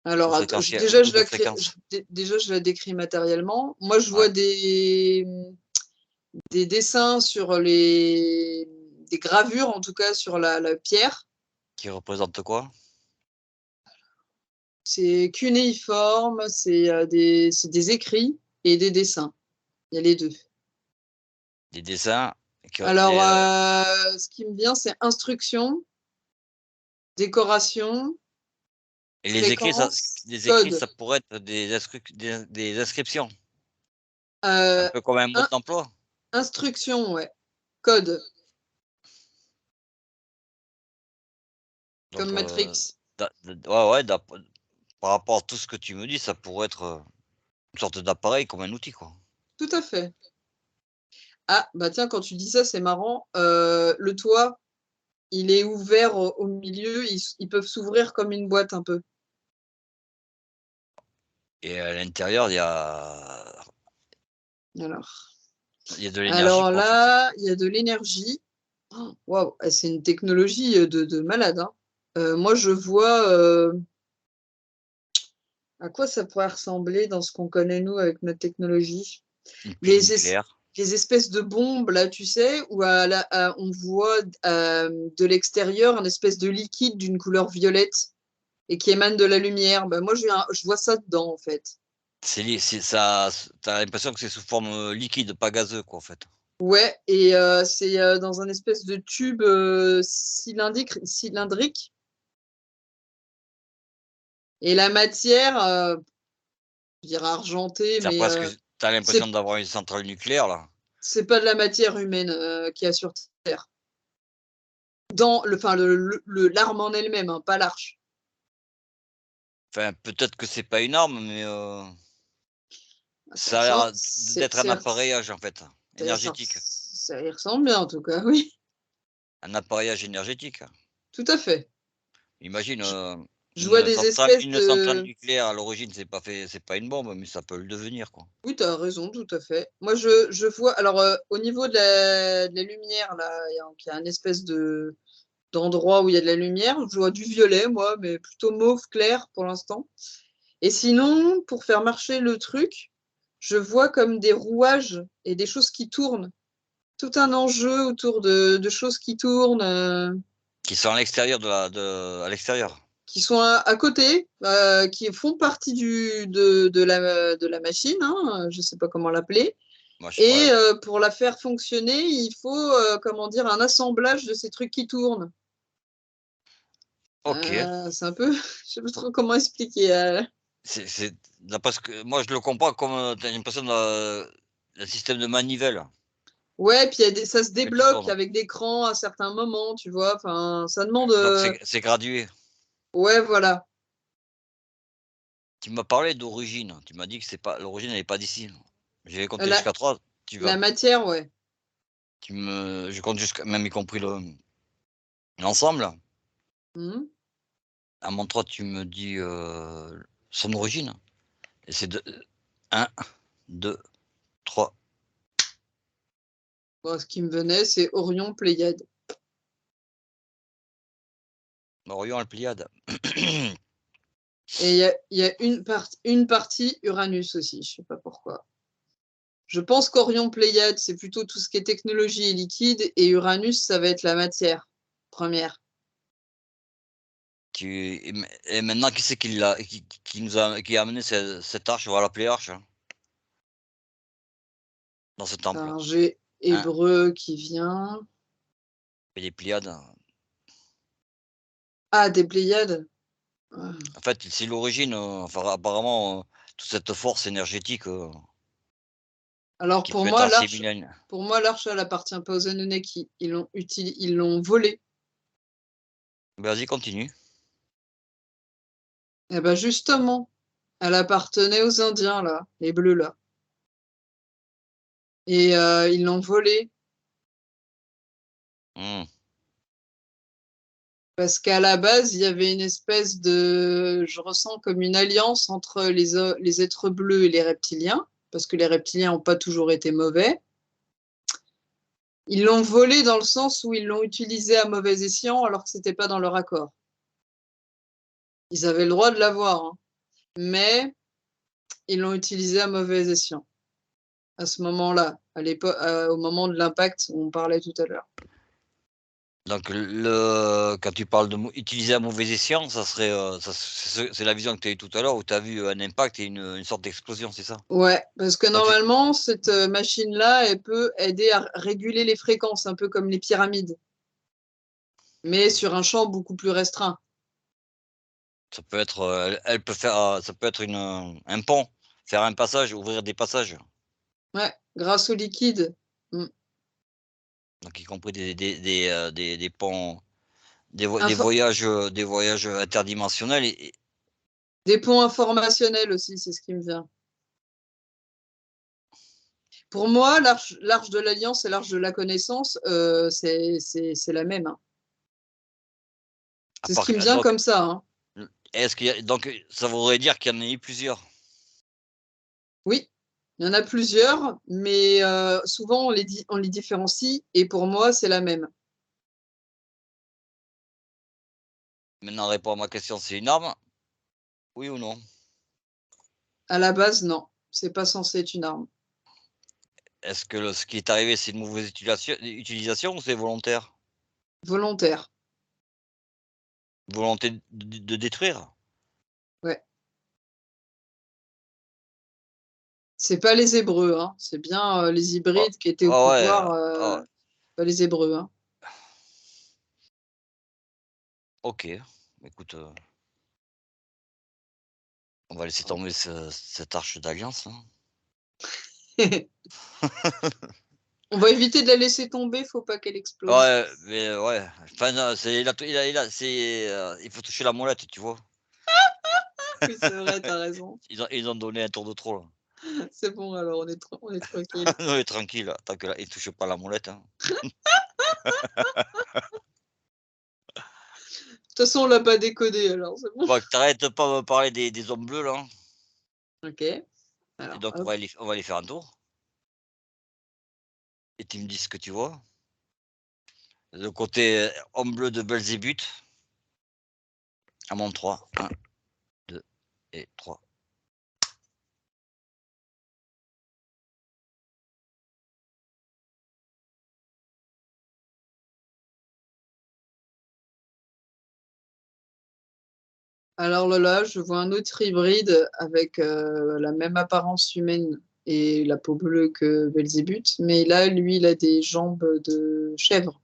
Ou Alors att j fréquentiel déjà ou je de la cré fréquence? j dé déjà je la décris matériellement. Moi, je vois Ouais. des dessins sur les des gravures en tout cas sur la pierre. Qui représente quoi? C'est cunéiforme, c'est des écrits et des dessins. Il y a les 2. Des dessins Alors, ce qui me vient, c'est instruction, décoration, et fréquence, les écrits, code. ça pourrait être des inscriptions, un Heu, peu comme un mode in d'emploi? Instruction, ouais, code, Donc comme Matrix. ouais, ouais, par rapport à tout ce que tu me dis, ça pourrait être, une sorte d'appareil comme un outil, quoi. Tout à fait. Ah, bah, tiens, quand tu dis ça, c'est marrant, le toit, il est ouvert au milieu, ils peuvent s'ouvrir comme une boîte un peu. Et à l'intérieur, Alors il y a de l'énergie, alors quoi, en fait. là, il y a de l'énergie. Waouh, ah, c'est une technologie, de malade, hein. Moi, je vois, à quoi ça pourrait ressembler dans ce qu'on connaît nous avec notre technologie? Une pile Les es nucléaire. les espèces de bombes là, tu sais? Où on voit de l'extérieur un espèce de liquide d'une couleur violette et qui émane de la lumière. Bah, moi je vois ça dedans, en fait. C'est ça, tu l'impression que c'est sous forme, liquide, pas gazeux, quoi, en fait. Ouais et c'est, dans un espèce de tube, cylindrique et la matière, je dirais argentée, Tu mais presque tu l'impression c'est d'avoir une centrale nucléaire, là. c'est pas de la matière humaine, qu'il y a sur terre. Dans le enfin l'arme en elle-même, hein, pas l'arche. Enfin, peut-être que c'est pas une arme, mais Ça ça a l'air ressemble d'être un appareillage, en fait, énergétique. ça y ressemble bien en tout cas, oui, Un appareillage énergétique. tout à fait. Imagine, Je je vois des espèces une centrale de nucléaire à l'origine, c'est pas une bombe, mais ça peut le devenir, quoi. oui, tu as raison, tout à fait. Moi, je vois alors, au niveau de la lumière là, il y a un espèce d'endroit où il y a de la lumière, je vois du violet moi, mais plutôt mauve clair pour l'instant et sinon, pour faire marcher le truc, je vois comme des rouages et des choses qui tournent. Tout un enjeu autour de choses qui tournent, Qui sont à l'extérieur à l'extérieur. qui sont à côté, qui font partie de la machine, hein, je ne sais pas comment l'appeler Moi, je et ouais, pour la faire fonctionner, il faut, comment dire? Un assemblage de ces trucs qui tournent. OK. C'est un peu je sais pas trop comment expliquer, C'est d'après ce que moi, je le comprends comme, tu as l'impression d'un système de manivelle. Ouais, puis ça se Et tu débloque tournes. avec des crans à certains moments, tu vois. Enfin, ça demande. Donc c'est gradué. Ouais, voilà. Tu m'as parlé d'origine. Tu m'as dit que c'est pas l'origine, elle est pas d'ici. J'ai compté La, jusqu'à 3. Tu la vas matière, ouais. je compte jusqu'à même y compris l'ensemble. Mhm. À mon 3, tu me dis, son origine et c'est de 1, 2, 3. Bon, ce qui me venait, c'est Orion, Pléiade. Orion et Pléiades. Et il y a une partie Uranus aussi, je sais pas pourquoi. Je pense qu'Orion, Pléiade, c'est plutôt tout ce qui est technologie et liquide, et Uranus, ça va être la matière première. Et maintenant, qui c'est qui a amené cette arche? On va l'appeler arche, hein, dans ce temple. Enfin, j'ai Hein, Hébreu qui vient. et les Pléiades. Ah, des Pléiades. Ah. En fait, c'est l'origine, enfin, apparemment, toute cette force énergétique, Alors qui peut être assimilée à une. pour moi, l'arche, elle appartient pas aux Anunnaki. Ils l'ont volée. Vas-y, continue. Eh ben justement, elle appartenait aux Indiens là, les Bleus là, et ils l'ont volée Mmh. parce qu'à la base, il y avait une espèce de, je ressens comme une alliance entre les êtres bleus et les reptiliens, parce que les reptiliens n'ont pas toujours été mauvais. Ils l'ont volée dans le sens où ils l'ont utilisée à mauvais escient alors que c'était pas dans leur accord. Ils avaient le droit de l'avoir, hein, mais ils l'ont utilisée à mauvais escient. À ce moment-là, à l'époque, au moment de l'impact où on parlait tout à l'heure. Donc quand tu parles de utiliser à mauvais escient, ça serait, c'est la vision que tu as eue tout à l'heure où tu as vu un impact et une sorte d'explosion, c'est ça? Ouais, parce que Donc c'est normalement, cette machine-là, elle peut aider à réguler les fréquences, un peu comme les pyramides, mais sur un champ beaucoup plus restreint. ça peut être, elle peut faire, ça peut être un pont, faire un passage, ouvrir des passages, Ouais, grâce au liquide. Mm. donc y compris des ponts, Info- des voyages interdimensionnels et des ponts informationnels aussi, c'est ce qui me vient. Pour moi, l'arche de l'Alliance et l'arche de la connaissance, c'est la même, hein. à C'est ce part qui me vient donc comme ça, hein. est-ce qu'il y a donc ça voudrait dire qu'il y en a eu plusieurs? Oui, il y en a plusieurs, mais souvent on les différencie, et pour moi, c'est la même. Maintenant réponds à ma question, c'est une arme? Oui ou non? À la base, non, c'est pas censé être une arme. Est-ce que ce qui est arrivé, c'est une mauvaise utilisation ou c'est volontaire? Volontaire. Volonté de détruire? Ouais. C'est pas les Hébreux, hein. C'est bien les Ah hybrides qui étaient au ah ouais, pouvoir, ah pas les Hébreux, hein. OK. Écoute, on va laisser tomber cette arche d'alliance, hein. On va éviter de la laisser tomber, faut pas qu'elle explose. Ouais, mais ouais, enfin non, c'est il faut toucher la molette, tu vois? Oui, c'est vrai, t'as raison. Ils ont donné un tour de trop là. C'est bon, alors on est tranquille. Oui, tranquille, tant que là, ils touchent pas la molette, hein. De toute façon, on l'a pas décodé, alors c'est bon. Bon, tu pas de me parler des hommes bleus là, Ok, et alors donc hop. on va aller faire un tour et tu me dis ce que tu vois. Le côté, homme bleu de Belzébuth, à mon 3, 1, 2 et 3. Alors là, je vois un autre hybride avec la même apparence humaine et la peau bleue que Belzébuth, mais là, lui, il a des jambes de chèvre.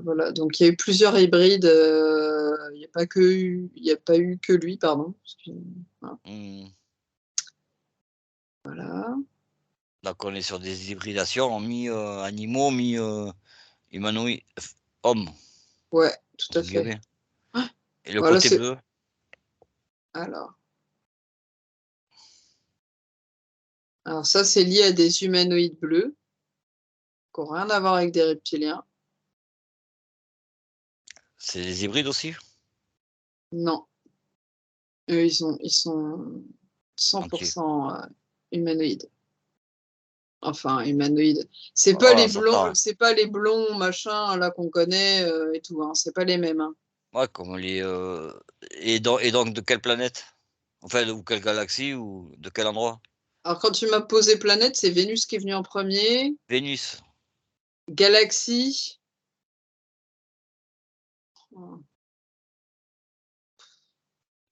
Voilà, donc il y a eu plusieurs hybrides, il n'y a pas eu que lui, pardon. Excusez-moi. Mmh. Voilà. Donc on est sur des hybridations mi-animaux, mi-humanoïdes, hommes, Ouais, tout à entre fait. guillemets. Et le Voilà, côté c'est. bleu, Alors. Alors, ça, c'est lié à des humanoïdes bleus qui n'ont rien à voir avec des reptiliens. c'est des hybrides aussi? Non. Eux, ils sont Entiers. 100% humanoïdes. Enfin, humanoïdes. C'est pas Voilà, les on blonds, s'entend. c'est pas les blonds, machin, là, qu'on connaît et tout, hein. C'est pas les mêmes, hein. Ouais, comme les, et donc de quelle planète? Enfin, ou quelle galaxie ou de quel endroit? Alors, quand tu m'as posé planète, c'est Vénus qui est venue en premier. Vénus. Galaxie.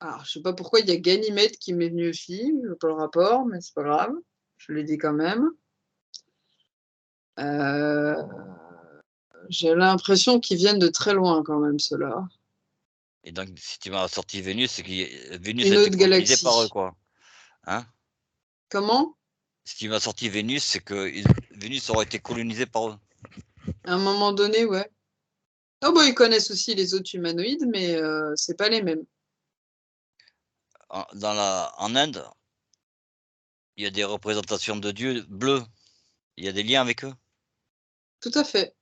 Alors, je sais pas pourquoi il y a Ganymède qui m'est venu aussi. Je pas le rapport, mais c'est pas grave. Je l'ai dit quand même. Euh, J'ai l'impression qu'ils viennent de très loin quand même, ceux-là. Et donc si tu m'as sorti Vénus, c'est que Vénus a Une été autre colonisée par eux, galaxie. quoi, hein? Comment? Si tu m'as sorti Vénus, c'est que Vénus aurait été colonisée par eux. À un moment donné, ouais. Oh bon, ils connaissent aussi les autres humanoïdes, mais c'est pas les mêmes. En Inde, il y a des représentations de dieux bleus. Il y a des liens avec eux? Tout à fait.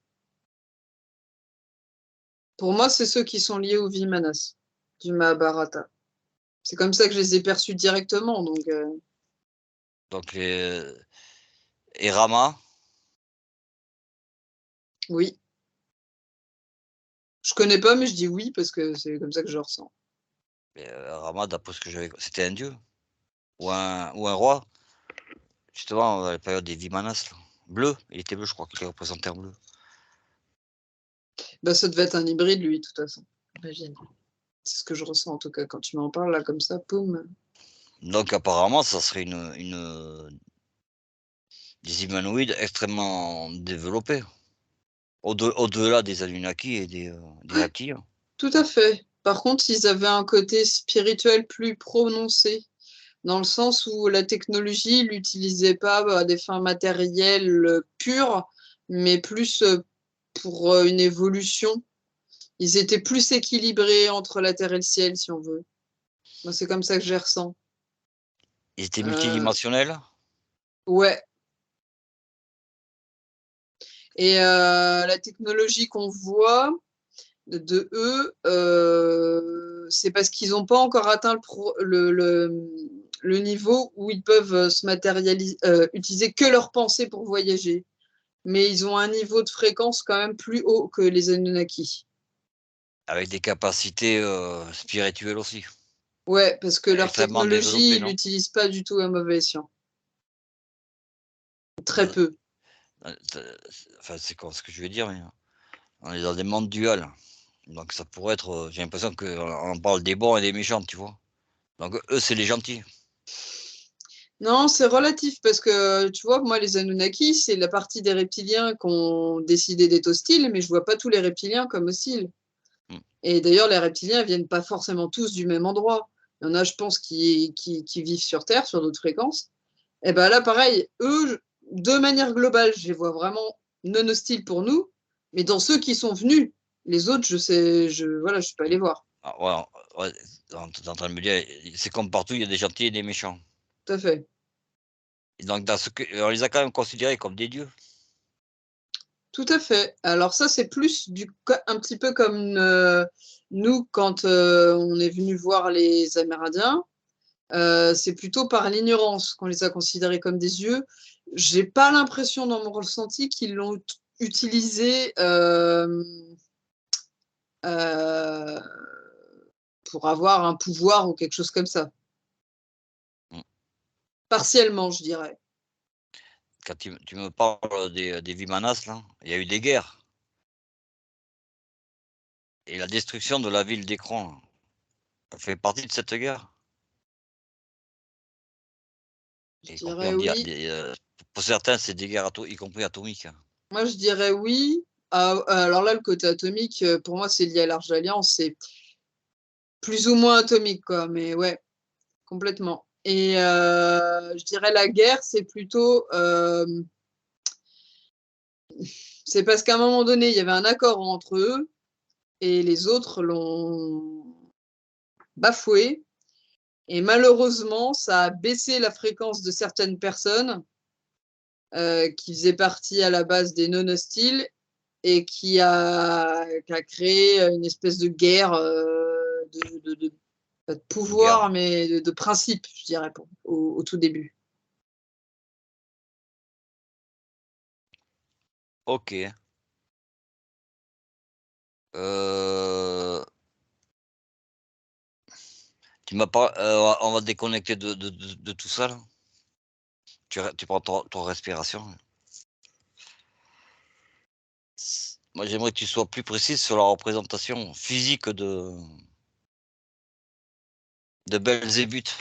Pour moi, c'est ceux qui sont liés aux Vimanas du Mahabharata. C'est comme ça que je les ai perçus directement, donc Donc et Rama, oui. Je connais pas, mais je dis oui parce que c'est comme ça que je ressens. Rama d'après ce que j'avais c'était un dieu? Ou un roi? Justement, à la période des Vimanas là. Bleu, il était bleu, je crois qu'il est représenté en bleu. Bah, ça devait être un hybride, lui, de toute façon. J'imagine. C'est ce que je ressens en tout cas quand tu m'en parles là comme ça, poum. Donc apparemment, ça serait des humanoïdes extrêmement développés, au-delà des Anunnaki et des reptiliens. Tout à fait. Par contre, ils avaient un côté spirituel plus prononcé, dans le sens où la technologie ils l'utilisait pas à des fins matérielles pures, mais plus pour une évolution. Ils étaient plus équilibrés entre la terre et le ciel, si on veut. Moi, c'est comme ça que je les ressens. Ils étaient Euh, multidimensionnels? ouais. Et la technologie qu'on voit de eux, c'est parce qu'ils n'ont pas encore atteint le niveau où ils peuvent se matérialiser, utiliser que leur pensée pour voyager. Mais ils ont un niveau de fréquence quand même plus haut que les Anunnaki. Avec des capacités, spirituelles aussi, Ouais, parce que leur extrêmement technologie, développées, ils non? l'utilisent pas du tout à mauvais escient. Très Dans peu. enfin, c'est quoi ce que je veux dire, mais on est dans des mondes duals, donc ça pourrait être, j'ai l'impression qu'on parle des bons et des méchants, tu vois? Donc eux, c'est les gentils. Non, c'est relatif parce que tu vois, moi, les Anunnaki, c'est la partie des reptiliens qui ont décidé d'être hostiles, mais je vois pas tous les reptiliens comme hostiles. Mmh. Et d'ailleurs, les reptiliens ne viennent pas forcément tous du même endroit. Il y en a, je pense, qui vivent sur Terre, sur d'autres fréquences. Et bien là, pareil, eux, de manière globale, je les vois vraiment non hostiles pour nous, mais dans ceux qui sont venus, les autres, je sais, voilà, je suis pas allée Mmh. voir. Ah ouais, tu es en train de me dire, c'est comme partout, il y a des gentils et des méchants. Tout à fait. Et donc dans ce que on les a quand même considérés comme des dieux. Tout à fait. Alors ça, c'est plus un petit peu comme nous, quand on est venu voir les Amérindiens. C'est plutôt par l'ignorance qu'on les a considérés comme des yeux. J'ai pas l'impression dans mon ressenti qu'ils l'ont utilisé euh, pour avoir un pouvoir ou quelque chose comme ça. Mmh. Partiellement, je dirais. Quand tu me parles des Vimanas là, il y a eu des guerres et la destruction de la ville d'Écran, ça fait partie de cette guerre? Je Y compris dirais on dit oui. pour certains, c'est des guerres y compris atomiques, hein. Moi, je dirais oui. Ah, alors là, le côté atomique, pour moi, c'est lié à l'Arche d'Alliance. C'est plus ou moins atomique, quoi. Mais ouais, complètement. Et je dirais la guerre, c'est plutôt... c'est parce qu'à un moment donné, il y avait un accord entre eux et les autres l'ont bafoué. Et malheureusement, ça a baissé la fréquence de certaines personnes qui faisaient partie à la base des non-hostiles et qui a créé une espèce de guerre pas de pouvoir, Guerre. mais de principe, je dirais, au tout début. Ok. Tu m'as pas. On va déconnecter de tout ça là. Tu prends ton respiration. Moi, j'aimerais que tu sois plus précise sur la représentation physique de Belzébuth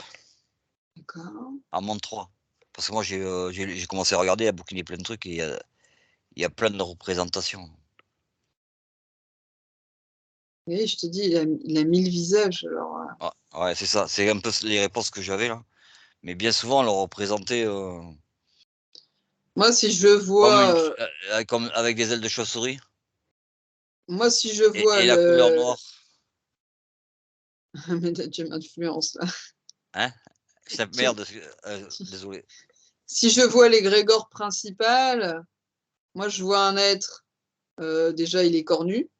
D'accord. à Monde 3. Parce que moi, j'ai commencé à regarder, à bouquiner plein de trucs et il y a plein de représentations. Oui, je te dis, il a 1000 visages. Alors, Ah, ouais, c'est ça. C'est un peu les réponses que j'avais là. Mais bien souvent, on le représentait moi, si je comme, vois, comme avec des ailes de chauve-souris moi, si je vois et la couleur le, noire. mais tu m'influences là. Hein? Merde, désolé. Si je vois l'égrégore principal, moi, je vois un être. Déjà, il est cornu.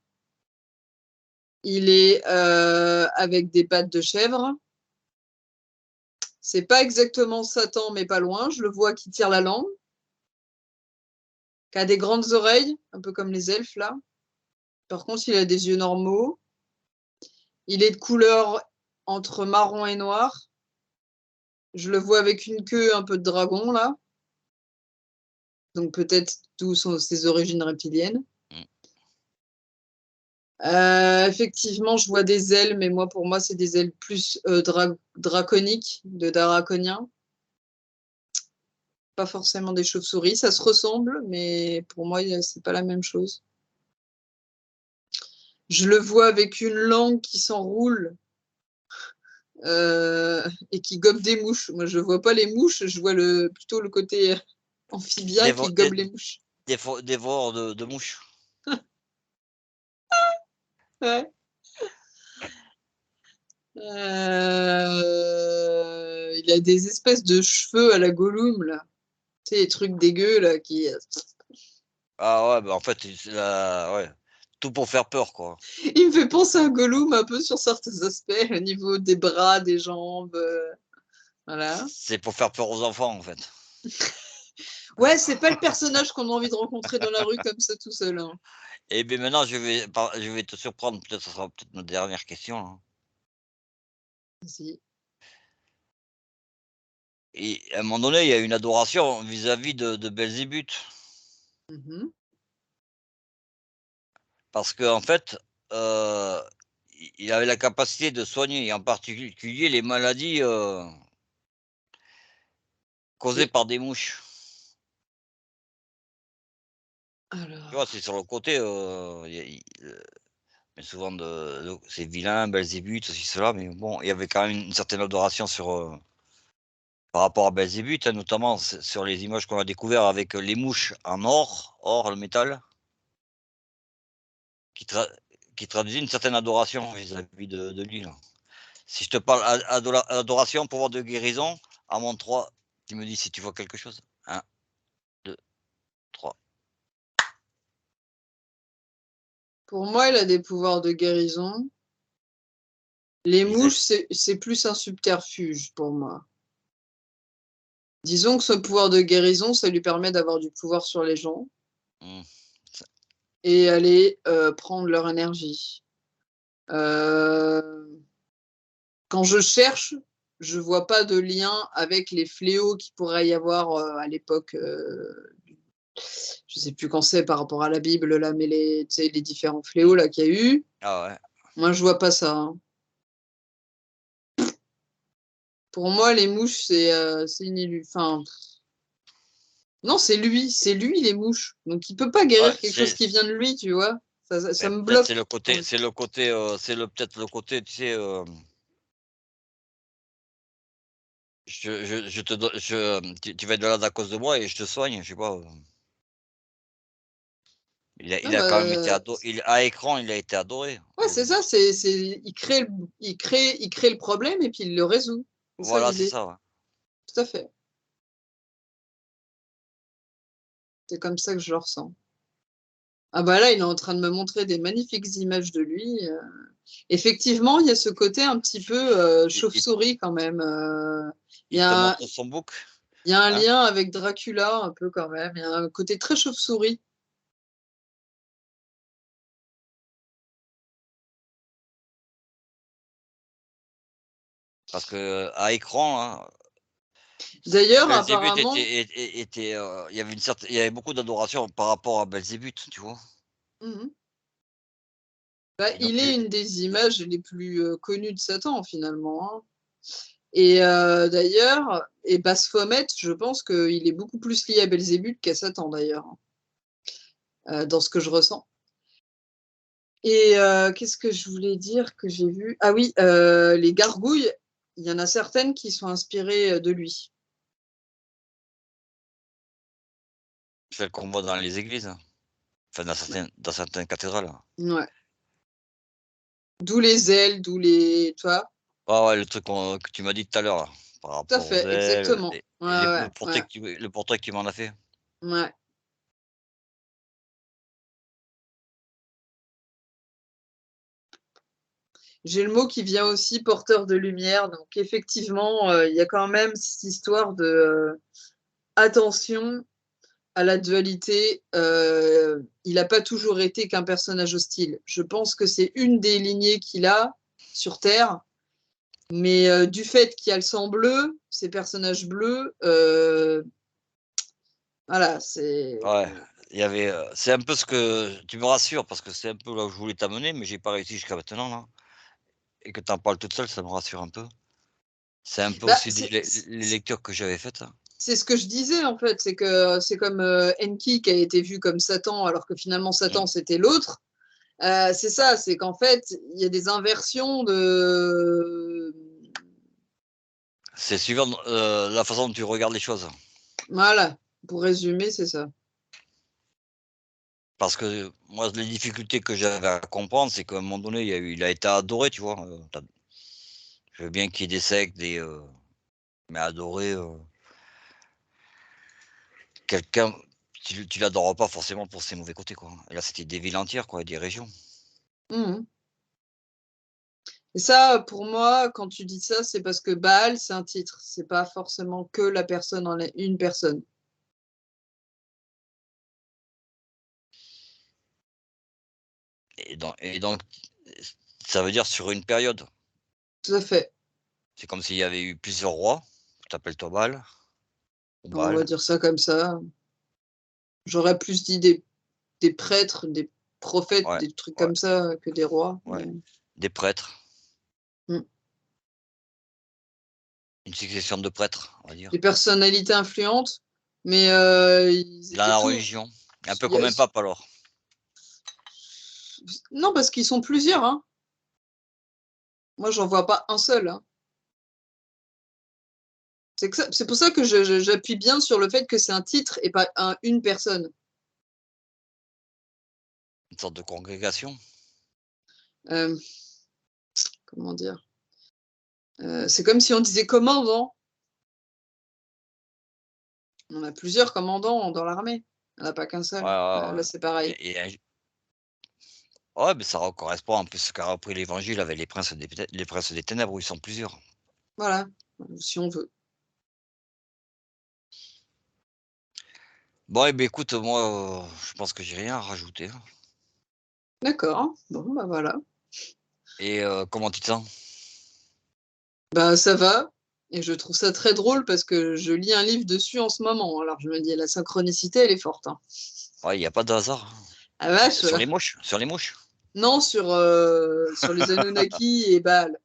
Il est avec des pattes de chèvre. C'est pas exactement Satan, mais pas loin. Je le vois qui tire la langue, qui a des grandes oreilles, un peu comme les elfes là. Par contre, il a des yeux normaux. Il est de couleur entre marron et noir. Je le vois avec une queue un peu de dragon là. Donc peut-être d'où sont ses origines reptiliennes. Mm. Effectivement, je vois des ailes, mais moi, pour moi, c'est des ailes plus draconiques, de draconien. Pas forcément des chauves-souris. Ça se ressemble, mais pour moi, c'est pas la même chose. Je le vois avec une langue qui s'enroule et qui gobe des mouches. Moi, je vois pas les mouches, je vois plutôt le côté amphibien qui gobe les mouches. Dévoreur de mouches. Ouais. Il a des espèces de cheveux à la Gollum, là. Tu sais, les trucs dégueux, là, qui... Ah ouais, bah en fait, ouais. Tout pour faire peur, quoi. Il me fait penser à Gollum un peu sur certains aspects, au niveau des bras, des jambes. Voilà. C'est pour faire peur aux enfants, en fait. Ouais, c'est pas le personnage qu'on a envie de rencontrer dans la rue comme ça tout seul. Hein. Et bien maintenant, je vais te surprendre. Peut-être ce sera peut-être notre dernière question, hein. Si. Et à un moment donné, il y a une adoration vis-à-vis de Belzébuth. Mhm. Parce qu'en fait, euh, il avait la capacité de soigner, et en particulier les maladies causées Et par des mouches. Tu vois, alors, c'est sur le côté, mais souvent c'est vilain, Belzébuth, ceci, cela, mais bon, il y avait quand même une certaine adoration par rapport à Belzébuth, hein, notamment sur les images qu'on a découvertes avec les mouches en or, le métal, qui, tra- qui traduisait une certaine adoration vis-à-vis de lui, là. Si je te parle adoration, pouvoir de guérison, à mon 3, tu me dis si tu vois quelque chose. 1, 2, 3. pour moi, il a des pouvoirs de guérison. Les mouches, c'est plus un subterfuge pour moi. Disons que ce pouvoir de guérison, ça lui permet d'avoir du pouvoir sur les gens Mmh. et aller prendre leur énergie. Quand je cherche, je vois pas de lien avec les fléaux qu'il pourrait y avoir à l'époque. Je sais plus quand c'est par rapport à la Bible là, mais les différents fléaux Mmh. là qu'il y a eu. Ah ouais. Moi, je vois pas ça. Hein. Pour moi, les mouches, c'est une illusion. Enfin, non, c'est lui les mouches. Donc, il peut pas Ouais, guérir quelque chose qui vient de lui, tu vois. Ça me peut-être bloque. Ouais. c'est peut-être le côté, tu sais, je te donne, tu vas être malade à cause de moi et je te soigne, je sais pas. Non, Il a quand même été bah, à écran, il a été adoré, ouais, c'est ça, il crée le problème et puis il le résout. C'est ça Voilà, c'est l'idée. ça, ouais. Tout à fait. C'est comme ça que je le ressens. Ah bah là, il est en train de me montrer des magnifiques images de lui. Effectivement, il y a ce côté un petit peu Il chauve-souris quand même. Il y il te a, montre son book, il y a un hein? lien avec Dracula un peu quand même. Il y a un côté très chauve-souris. Parce qu'à écran, hein, D'ailleurs, Belzébuth apparemment, était, il y avait beaucoup d'adoration par rapport à Belzébuth, tu vois? mhm. Bah, Et il donc est une des images les plus connues de Satan finalement, hein. Et d'ailleurs, et Baphomet, je pense qu'il est beaucoup plus lié à Belzébuth qu'à Satan d'ailleurs, dans ce que je ressens. Et qu'est-ce que je voulais dire que j'ai vu? Ah oui, les gargouilles, il y en a certaines qui sont inspirées de lui. celles qu'on voit dans les églises, enfin dans certaines cathédrales. Ouais. D'où les ailes, d'où les. Tu vois? Ah ouais, le truc que tu m'as dit tout à l'heure là, par Tout à rapport aux fait, ailes exactement. Ouais, et ouais, ouais, le portrait que tu m'en as fait. ouais. J'ai le mot qui vient aussi, porteur de lumière. Donc effectivement, il y a quand même cette histoire de attention à la dualité. Il n'a pas toujours été qu'un personnage hostile. Je pense que c'est une des lignées qu'il a sur Terre. Mais du fait qu'il y a le sang bleu, ces personnages bleus, voilà, c'est. Ouais, il y avait, c'est un peu ce que tu me rassures parce que c'est un peu là où je voulais t'amener, mais j'ai pas réussi jusqu'à maintenant là et que tu en parles toute seule, ça me rassure un peu. C'est un peu Bah, aussi les lectures que j'avais faites, hein. c'est ce que je disais en fait, c'est que c'est comme Enki qui a été vu comme Satan alors que finalement Satan Mmh. c'était l'autre. C'est ça, c'est qu'en fait il y a des inversions de. C'est suivant, la façon dont tu regardes les choses. Voilà, pour résumer, c'est ça. Parce que moi, les difficultés que j'avais à comprendre, c'est qu'à un moment donné, il a été adoré, tu vois? Je veux bien qu'il y ait des sectes, mais adorer, quelqu'un, tu l'adoreras pas forcément pour ses mauvais côtés, quoi. Et là, c'était des villes entières, quoi, et des régions. Mhm. Et ça, pour moi, quand tu dis ça, c'est parce que Baal, c'est un titre. C'est pas forcément que la personne en est une personne. Et donc, ça veut dire sur une période. Tout à fait. C'est comme s'il y avait eu plusieurs rois, t'appelles-toi Baal ou On va Baal, dire ça comme ça. J'aurais plus dit des prêtres, des prophètes, ouais, des trucs ouais, comme ça que des rois. ouais, des prêtres, Mm. une succession de prêtres, on va Des dire, personnalités influentes, mais ils dans étaient la tous. religion, un peu comme un pape alors. Non, parce qu'ils sont plusieurs, hein. Moi, j'en vois pas un seul, hein. C'est pour ça que j'appuie bien sur le fait que c'est un titre et pas une personne. Une sorte de congrégation. Euh, comment dire? C'est comme si on disait commandant. On a plusieurs commandants dans l'armée. Il n'y en a pas qu'un Ouais, seul. ouais, Là, ouais. c'est pareil. Ouais, mais ça correspond un peu ce qu'a repris l'Évangile avec les princes des ténèbres où ils sont plusieurs. Voilà, si on veut. Bon, eh beh, écoute, moi, je pense que j'ai rien à rajouter, hein. D'accord. Bon, bah voilà. Et comment tu te sens? Bah ça va. Et je trouve ça très drôle parce que je lis un livre dessus en ce moment. Alors je me dis, la synchronicité, elle est forte, hein. Ouais, il y a pas de hasard. Ah vache! Sur les mouches. Non, sur les Anunnaki et Baal.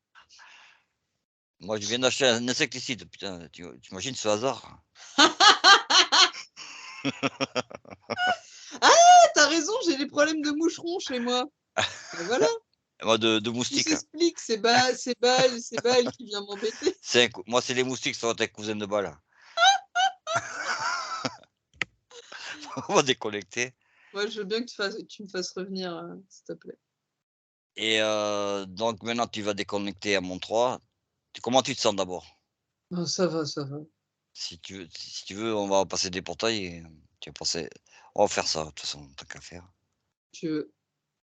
Moi, je viens d'acheter un insecticide, putain, tu imagines ce hasard? Ah, t'as raison, j'ai des problèmes de moucherons chez moi. Ben voilà. Moi, de Je moustiques. explique, c'est Bâle qui vient m'embêter. Moi, c'est les moustiques, ça va être cousin de balle. On va déconnecter. Moi, je veux bien que tu me fasses revenir, s'il te plaît. Et donc maintenant, tu vas déconnecter à mon 3. Comment tu te sens d'abord? Non, ça va, ça va. Si tu veux, on va passer des portails et tu vas passer on va faire ça, de toute façon, tant qu'à faire. Tu veux.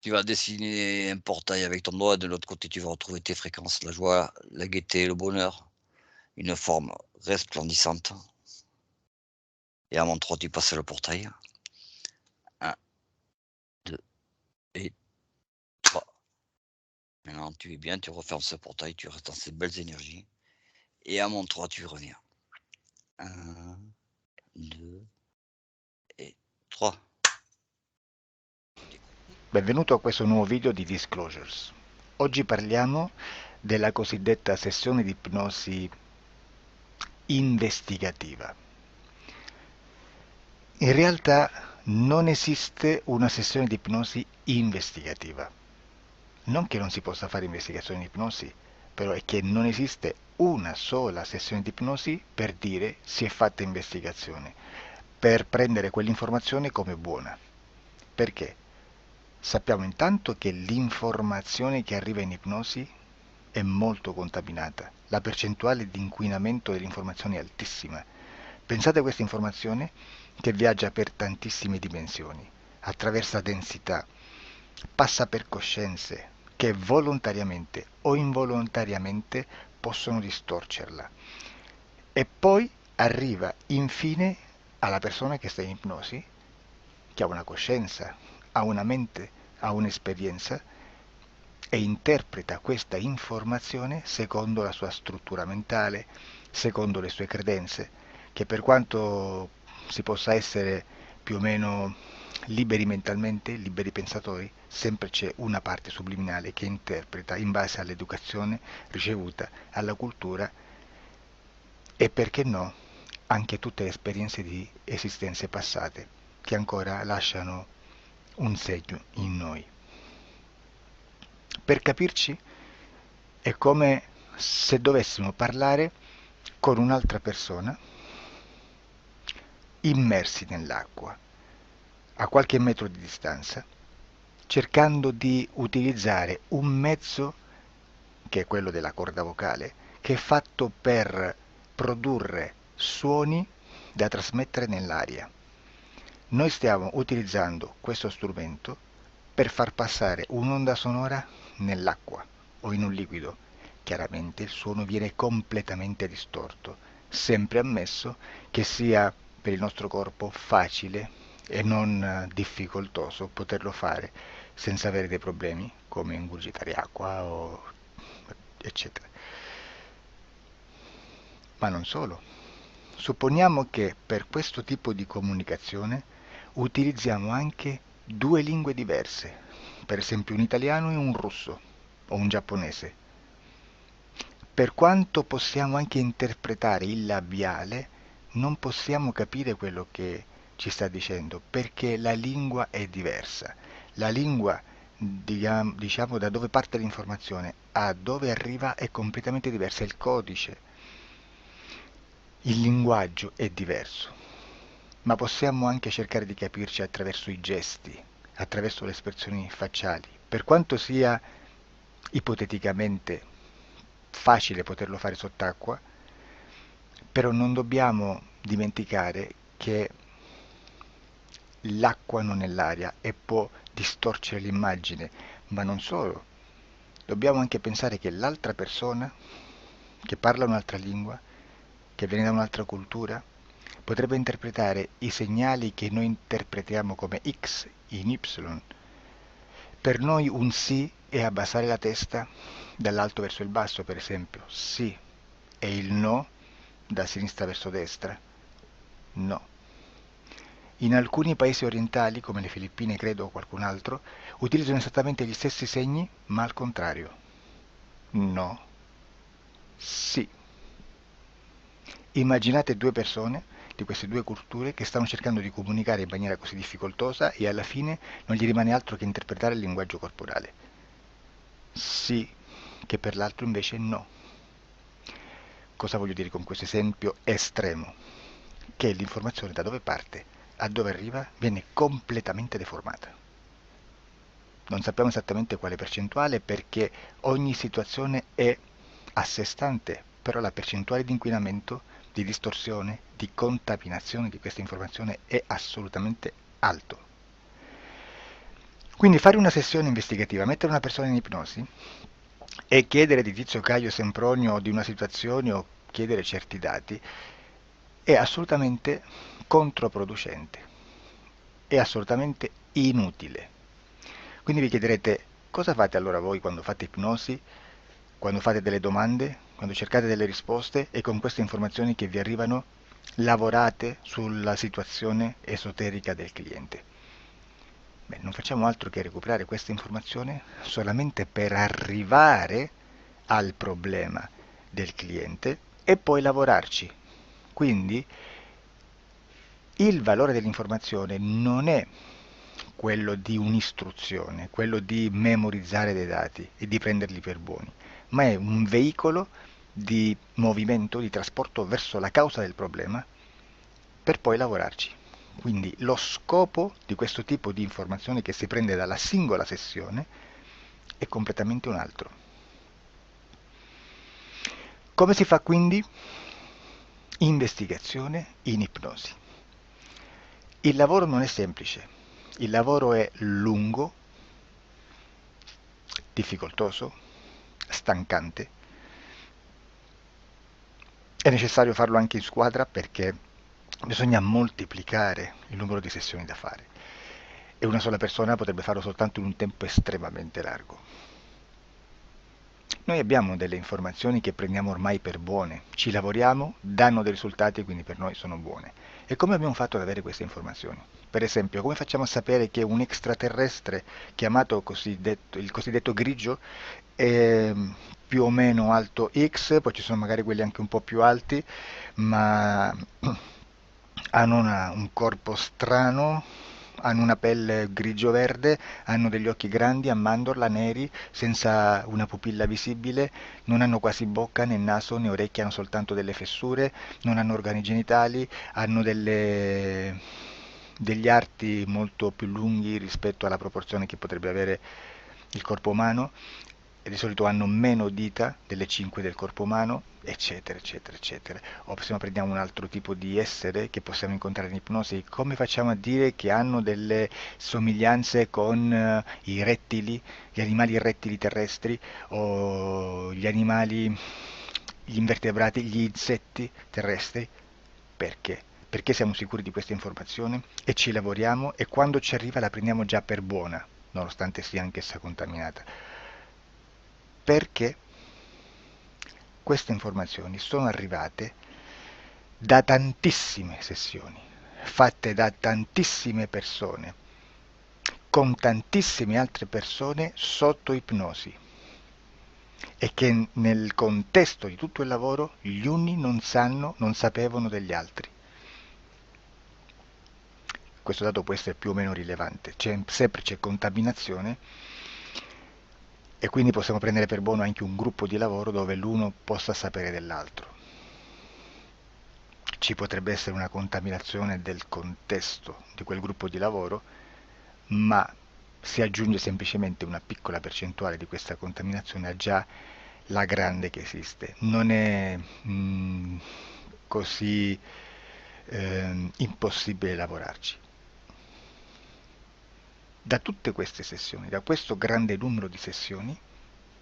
Tu vas dessiner un portail avec ton doigt et de l'autre côté, tu vas retrouver tes fréquences, la joie, la gaieté, le bonheur, une forme resplendissante. Et à mon 3, tu passes le portail. 1, 2 et 3. Maintenant, tu es bien, tu refermes ce portail, tu restes dans ces belles énergies. Et à mon 3, tu reviens. 1, 2 e 3. Benvenuto a questo nuovo video di Disclosures. Oggi parliamo della cosiddetta sessione di ipnosi investigativa. In realtà non esiste una sessione di ipnosi investigativa. Non che non si possa fare investigazione di ipnosi, però è che non esiste una sola sessione di ipnosi per dire si è fatta investigazione, per prendere quell'informazione come buona. Perché? Sappiamo intanto che l'informazione che arriva in ipnosi è molto contaminata, la percentuale di inquinamento dell'informazione è altissima. Pensate a questa informazione che viaggia per tantissime dimensioni, attraversa densità, passa per coscienze che volontariamente o involontariamente possono distorcerla e poi arriva infine alla persona che sta in ipnosi, che ha una coscienza, ha una mente, ha un'esperienza e interpreta questa informazione secondo la sua struttura mentale, secondo le sue credenze, che per quanto si possa essere più o meno liberi mentalmente, liberi pensatori, sempre c'è una parte subliminale che interpreta in base all'educazione ricevuta, alla cultura e perché no, anche tutte le esperienze di esistenze passate che ancora lasciano un segno in noi. Per capirci, è come se dovessimo parlare con un'altra persona immersi nell'acqua, a qualche metro di distanza, cercando di utilizzare un mezzo, che è quello della corda vocale, che è fatto per produrre suoni da trasmettere nell'aria. Noi stiamo utilizzando questo strumento per far passare un'onda sonora nell'acqua o in un liquido. Chiaramente il suono viene completamente distorto, sempre ammesso che sia per il nostro corpo facile e non difficoltoso poterlo fare senza avere dei problemi come ingurgitare acqua o eccetera. Ma non solo. Supponiamo che per questo tipo di comunicazione utilizziamo anche due lingue diverse, per esempio un italiano e un russo o un giapponese. Per quanto possiamo anche interpretare il labiale, non possiamo capire quello che ci sta dicendo perché la lingua è diversa. La lingua, diciamo, da dove parte l'informazione a dove arriva è completamente diversa, il codice, il linguaggio è diverso, ma possiamo anche cercare di capirci attraverso i gesti, attraverso le espressioni facciali. Per quanto sia ipoteticamente facile poterlo fare sott'acqua, però non dobbiamo dimenticare che l'acqua non è l'aria e può distorcere l'immagine, ma non solo. Dobbiamo anche pensare che l'altra persona, che parla un'altra lingua, che viene da un'altra cultura, potrebbe interpretare i segnali che noi interpretiamo come X in Y. Per noi un sì è abbassare la testa dall'alto verso il basso, per esempio, sì, e il no da sinistra verso destra, no. In alcuni paesi orientali, come le Filippine credo o qualcun altro, utilizzano esattamente gli stessi segni, ma al contrario. No, sì. Immaginate due persone di queste due culture che stanno cercando di comunicare in maniera così difficoltosa e alla fine non gli rimane altro che interpretare il linguaggio corporale. sì che per l'altro invece no. Cosa voglio dire con questo esempio estremo? Che l'informazione da dove parte a dove arriva viene completamente deformata. Non sappiamo esattamente quale percentuale perché ogni situazione è a sé stante, però la percentuale di inquinamento, di distorsione, di contaminazione di questa informazione è assolutamente alto. Quindi fare una sessione investigativa, mettere una persona in ipnosi e chiedere di Tizio Caio Sempronio di una situazione o chiedere certi dati è assolutamente controproducente, è assolutamente inutile. Quindi vi chiederete cosa fate allora voi quando fate ipnosi, quando fate delle domande, quando cercate delle risposte e con queste informazioni che vi arrivano lavorate sulla situazione esoterica del cliente. Beh, non facciamo altro che recuperare questa informazione solamente per arrivare al problema del cliente e poi lavorarci. Quindi il valore dell'informazione non è quello di un'istruzione, quello di memorizzare dei dati e di prenderli per buoni, ma è un veicolo di movimento, di trasporto verso la causa del problema per poi lavorarci. Quindi lo scopo di questo tipo di informazione che si prende dalla singola sessione è completamente un altro. Come si fa quindi? Investigazione in ipnosi. Il lavoro non è semplice, il lavoro è lungo, difficoltoso, stancante. È necessario farlo anche in squadra perché bisogna moltiplicare il numero di sessioni da fare e una sola persona potrebbe farlo soltanto in un tempo estremamente largo. Noi abbiamo delle informazioni che prendiamo ormai per buone, ci lavoriamo, danno dei risultati e quindi per noi sono buone. E come abbiamo fatto ad avere queste informazioni? Per esempio, come facciamo a sapere che un extraterrestre chiamato il cosiddetto grigio è più o meno alto X, poi ci sono magari quelli anche un po' più alti, ma hanno un corpo strano, hanno una pelle grigio-verde, hanno degli occhi grandi a mandorla neri, senza una pupilla visibile, non hanno quasi bocca né naso né orecchie, hanno soltanto delle fessure, non hanno organi genitali, hanno degli arti molto più lunghi rispetto alla proporzione che potrebbe avere il corpo umano e di solito hanno meno dita delle 5 del corpo umano, eccetera, eccetera, eccetera. O se no prendiamo un altro tipo di essere che possiamo incontrare in ipnosi, come facciamo a dire che hanno delle somiglianze con i rettili, gli animali rettili terrestri o gli invertebrati, gli insetti terrestri? Perché? Perché siamo sicuri di questa informazione e ci lavoriamo e quando ci arriva la prendiamo già per buona, nonostante sia anch'essa contaminata. Perché queste informazioni sono arrivate da tantissime sessioni, fatte da tantissime persone, con tantissime altre persone sotto ipnosi e che nel contesto di tutto il lavoro gli uni non sapevano degli altri. Questo dato può essere più o meno rilevante, sempre c'è contaminazione e quindi possiamo prendere per buono anche un gruppo di lavoro dove l'uno possa sapere dell'altro. Ci potrebbe essere una contaminazione del contesto di quel gruppo di lavoro, ma si aggiunge semplicemente una piccola percentuale di questa contaminazione a già la grande che esiste. Non è così impossibile lavorarci. Da tutte queste sessioni, da questo grande numero di sessioni,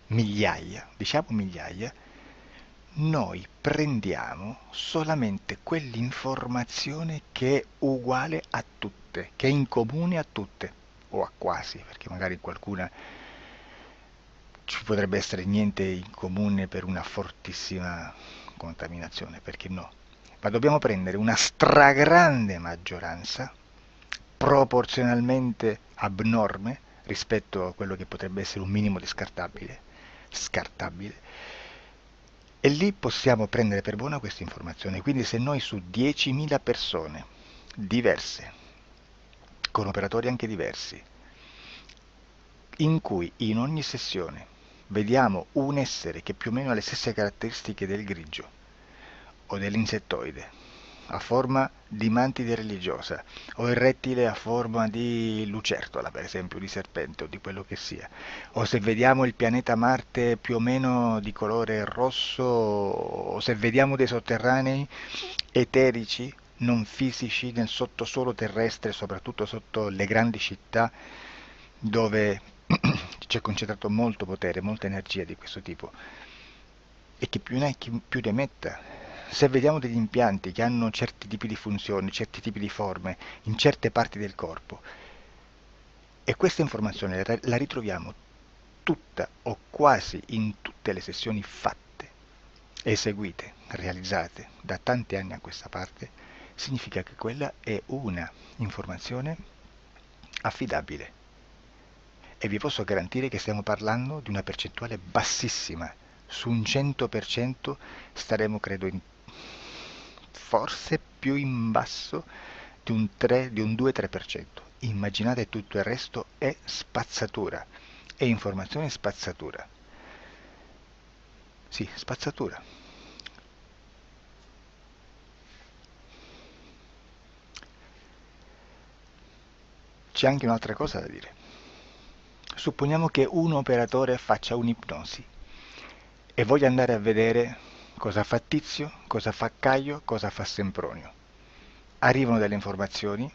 migliaia, diciamo migliaia, noi prendiamo solamente quell'informazione che è uguale a tutte, che è in comune a tutte, o a quasi, perché magari qualcuna ci potrebbe essere niente in comune per una fortissima contaminazione, perché no? Ma dobbiamo prendere una stragrande maggioranza, proporzionalmente abnorme rispetto a quello che potrebbe essere un minimo di scartabile, e lì possiamo prendere per buona questa informazione. Quindi se noi su 10.000 persone diverse, con operatori anche diversi, in cui in ogni sessione vediamo un essere che più o meno ha le stesse caratteristiche del grigio o dell'insettoide, a forma di mantide religiosa, o il rettile a forma di lucertola, per esempio, di serpente o di quello che sia, o se vediamo il pianeta Marte più o meno di colore rosso, o se vediamo dei sotterranei eterici, non fisici, nel sottosuolo terrestre, soprattutto sotto le grandi città, dove c'è concentrato molto potere, molta energia di questo tipo, e chi più ne ha chi più ne metta. Se vediamo degli impianti che hanno certi tipi di funzioni, certi tipi di forme in certe parti del corpo, e questa informazione la ritroviamo tutta o quasi in tutte le sessioni fatte, eseguite, realizzate da tanti anni a questa parte, significa che quella è una informazione affidabile. E vi posso garantire che stiamo parlando di una percentuale bassissima. Su un 100% staremo, credo, forse più in basso di un 2-3%. Immaginate, tutto il resto è spazzatura, è informazione spazzatura. Sì, spazzatura. C'è anche un'altra cosa da dire. Supponiamo che un operatore faccia un'ipnosi e voglia andare a vedere cosa fa Tizio, cosa fa Caio, cosa fa Sempronio. Arrivano delle informazioni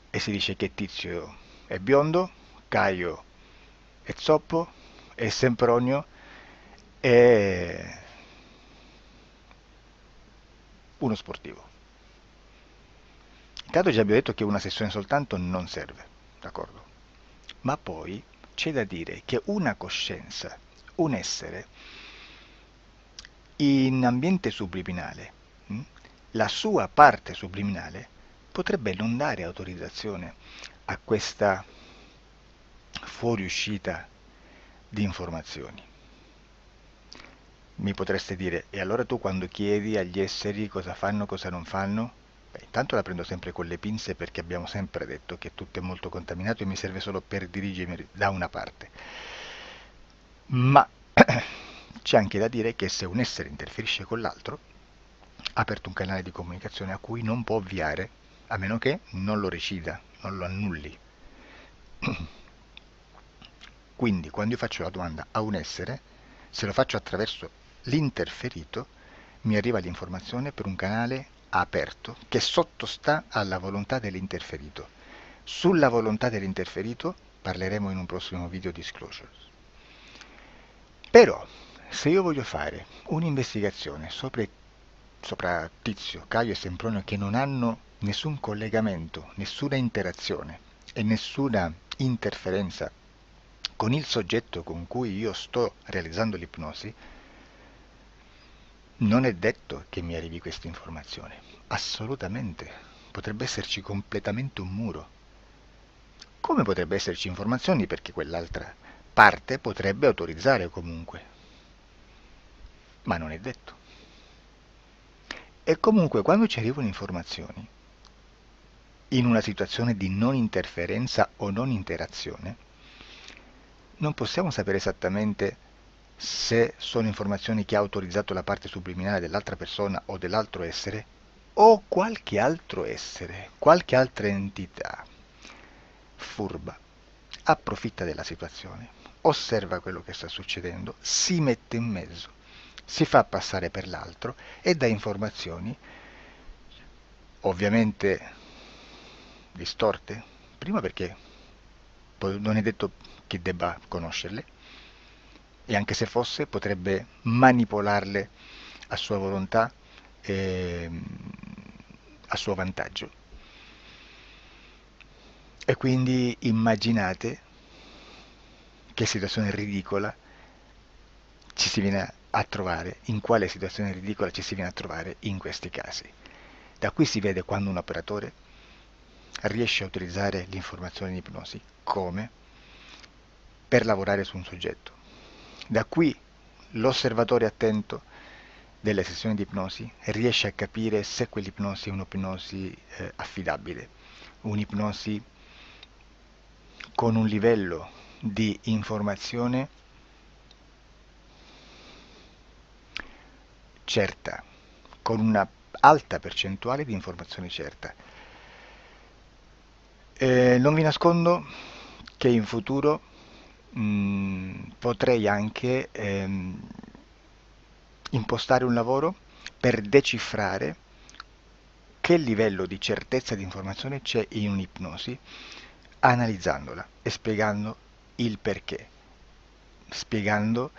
e si dice che Tizio è biondo, Caio è zoppo e Sempronio è uno sportivo. Intanto già abbiamo detto che una sessione soltanto non serve, d'accordo? Ma poi c'è da dire che una coscienza, un essere, in ambiente subliminale, la sua parte subliminale potrebbe non dare autorizzazione a questa fuoriuscita di informazioni. Mi potreste dire, e allora tu quando chiedi agli esseri cosa fanno, cosa non fanno? Beh, intanto la prendo sempre con le pinze perché abbiamo sempre detto che tutto è molto contaminato e mi serve solo per dirigermi da una parte. Ma c'è anche da dire che se un essere interferisce con l'altro, ha aperto un canale di comunicazione a cui non può ovviare, a meno che non lo recida, non lo annulli. Quindi quando io faccio la domanda a un essere, se lo faccio attraverso l'interferito, mi arriva l'informazione per un canale aperto che sottostà alla volontà dell'interferito. Sulla volontà dell'interferito parleremo in un prossimo video disclosures. Però, se io voglio fare un'investigazione sopra Tizio, Caio e Sempronio che non hanno nessun collegamento, nessuna interazione e nessuna interferenza con il soggetto con cui io sto realizzando l'ipnosi, non è detto che mi arrivi questa informazione. Assolutamente. Potrebbe esserci completamente un muro. Come potrebbe esserci informazioni perché quell'altra parte potrebbe autorizzare comunque. Ma non è detto. E comunque quando ci arrivano informazioni, in una situazione di non interferenza o non interazione, non possiamo sapere esattamente se sono informazioni che ha autorizzato la parte subliminale dell'altra persona o dell'altro essere, o qualche altro essere, qualche altra entità furba, approfitta della situazione, osserva quello che sta succedendo, si mette in mezzo, si fa passare per l'altro e dà informazioni, ovviamente distorte, prima perché non è detto che debba conoscerle, e anche se fosse potrebbe manipolarle a sua volontà e a suo vantaggio. E quindi immaginate che situazione ridicola ci si viene a trovare, in quale situazione ridicola ci si viene a trovare in questi casi. Da qui si vede quando un operatore riesce a utilizzare l'informazione di ipnosi come per lavorare su un soggetto. Da qui l'osservatore attento delle sessioni di ipnosi riesce a capire se quell'ipnosi è un'ipnosi affidabile, un'ipnosi con un livello di informazione certa, con una alta percentuale di informazione certa. Non vi nascondo che in futuro potrei anche impostare un lavoro per decifrare che livello di certezza di informazione c'è in un'ipnosi, analizzandola e spiegando il perché, spiegando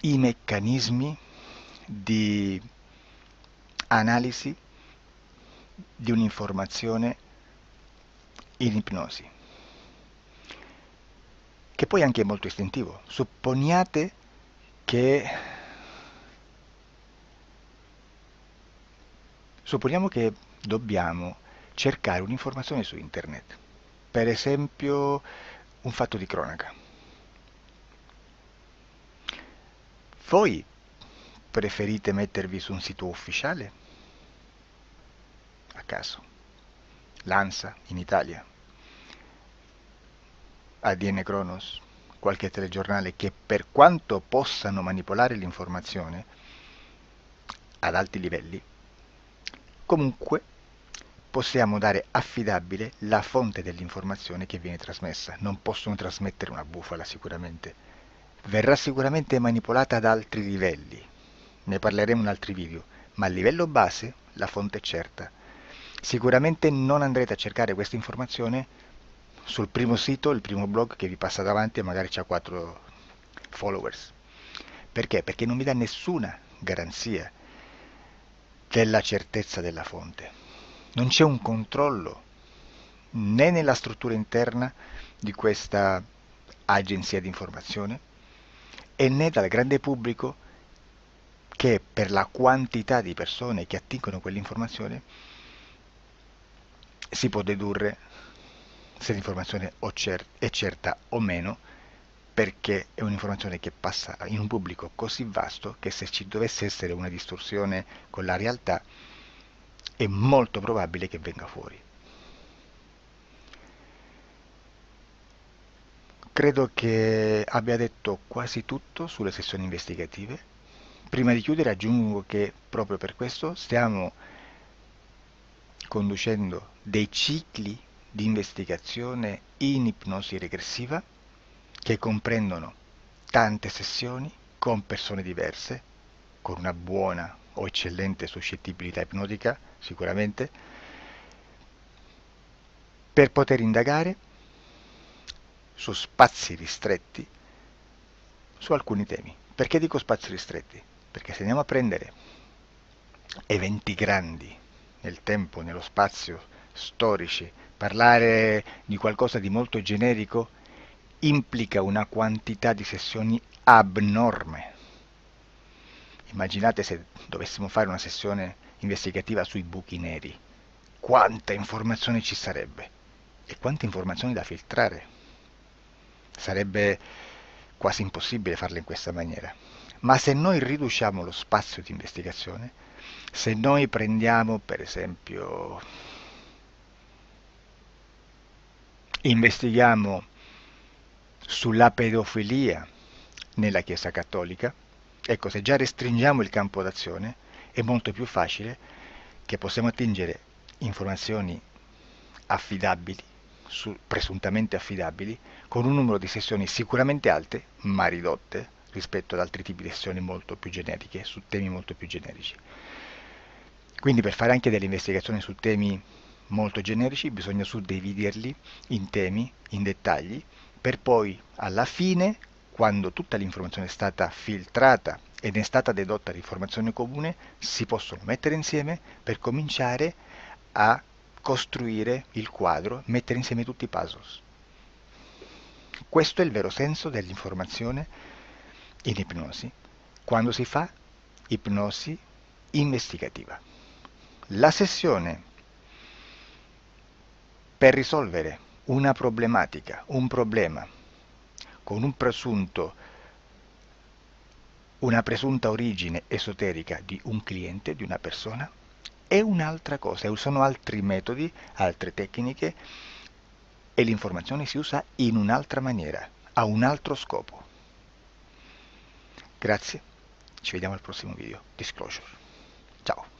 i meccanismi di analisi di un'informazione in ipnosi, che poi anche è molto istintivo. Supponiamo che dobbiamo cercare un'informazione su internet, per esempio un fatto di cronaca. Voi preferite mettervi su un sito ufficiale? A caso. L'ANSA in Italia, ADN Kronos, qualche telegiornale che per quanto possano manipolare l'informazione ad alti livelli, comunque possiamo dare affidabile la fonte dell'informazione che viene trasmessa. Non possono trasmettere una bufala sicuramente. Verrà sicuramente manipolata ad altri livelli. Ne parleremo in altri video, ma a livello base la fonte è certa. Sicuramente non andrete a cercare questa informazione sul primo sito, il primo blog che vi passa davanti e magari c'ha 4 followers. Perché? Perché non vi dà nessuna garanzia della certezza della fonte. Non c'è un controllo né nella struttura interna di questa agenzia di informazione e né dal grande pubblico, che per la quantità di persone che attingono quell'informazione si può dedurre se l'informazione è certa o meno, perché è un'informazione che passa in un pubblico così vasto che se ci dovesse essere una distorsione con la realtà è molto probabile che venga fuori. Credo che abbia detto quasi tutto sulle sessioni investigative. Prima di chiudere aggiungo che proprio per questo stiamo conducendo dei cicli di investigazione in ipnosi regressiva che comprendono tante sessioni con persone diverse, con una buona o eccellente suscettibilità ipnotica sicuramente, per poter indagare su spazi ristretti su alcuni temi. Perché dico spazi ristretti? Perché se andiamo a prendere eventi grandi nel tempo, nello spazio, storici, parlare di qualcosa di molto generico implica una quantità di sessioni abnorme. Immaginate se dovessimo fare una sessione investigativa sui buchi neri, quanta informazione ci sarebbe e quante informazioni da filtrare. Sarebbe quasi impossibile farlo in questa maniera. Ma se noi riduciamo lo spazio di investigazione, se noi prendiamo per esempio, investighiamo sulla pedofilia nella Chiesa Cattolica, ecco, se già restringiamo il campo d'azione è molto più facile che possiamo attingere informazioni affidabili, presuntamente affidabili, con un numero di sessioni sicuramente alte, ma ridotte rispetto ad altri tipi di sessioni molto più generiche, su temi molto più generici. Quindi per fare anche delle investigazioni su temi molto generici bisogna suddividerli in temi, in dettagli, per poi alla fine, quando tutta l'informazione è stata filtrata ed è stata dedotta l'informazione comune, si possono mettere insieme per cominciare a costruire il quadro, mettere insieme tutti i puzzles. Questo è il vero senso dell'informazione in ipnosi, quando si fa ipnosi investigativa. La sessione per risolvere una problematica, un problema, con una presunta origine esoterica di un cliente, di una persona, è un'altra cosa, sono altri metodi, altre tecniche e l'informazione si usa in un'altra maniera, ha un altro scopo. Grazie, Ci vediamo al prossimo video. Disclosure. Ciao.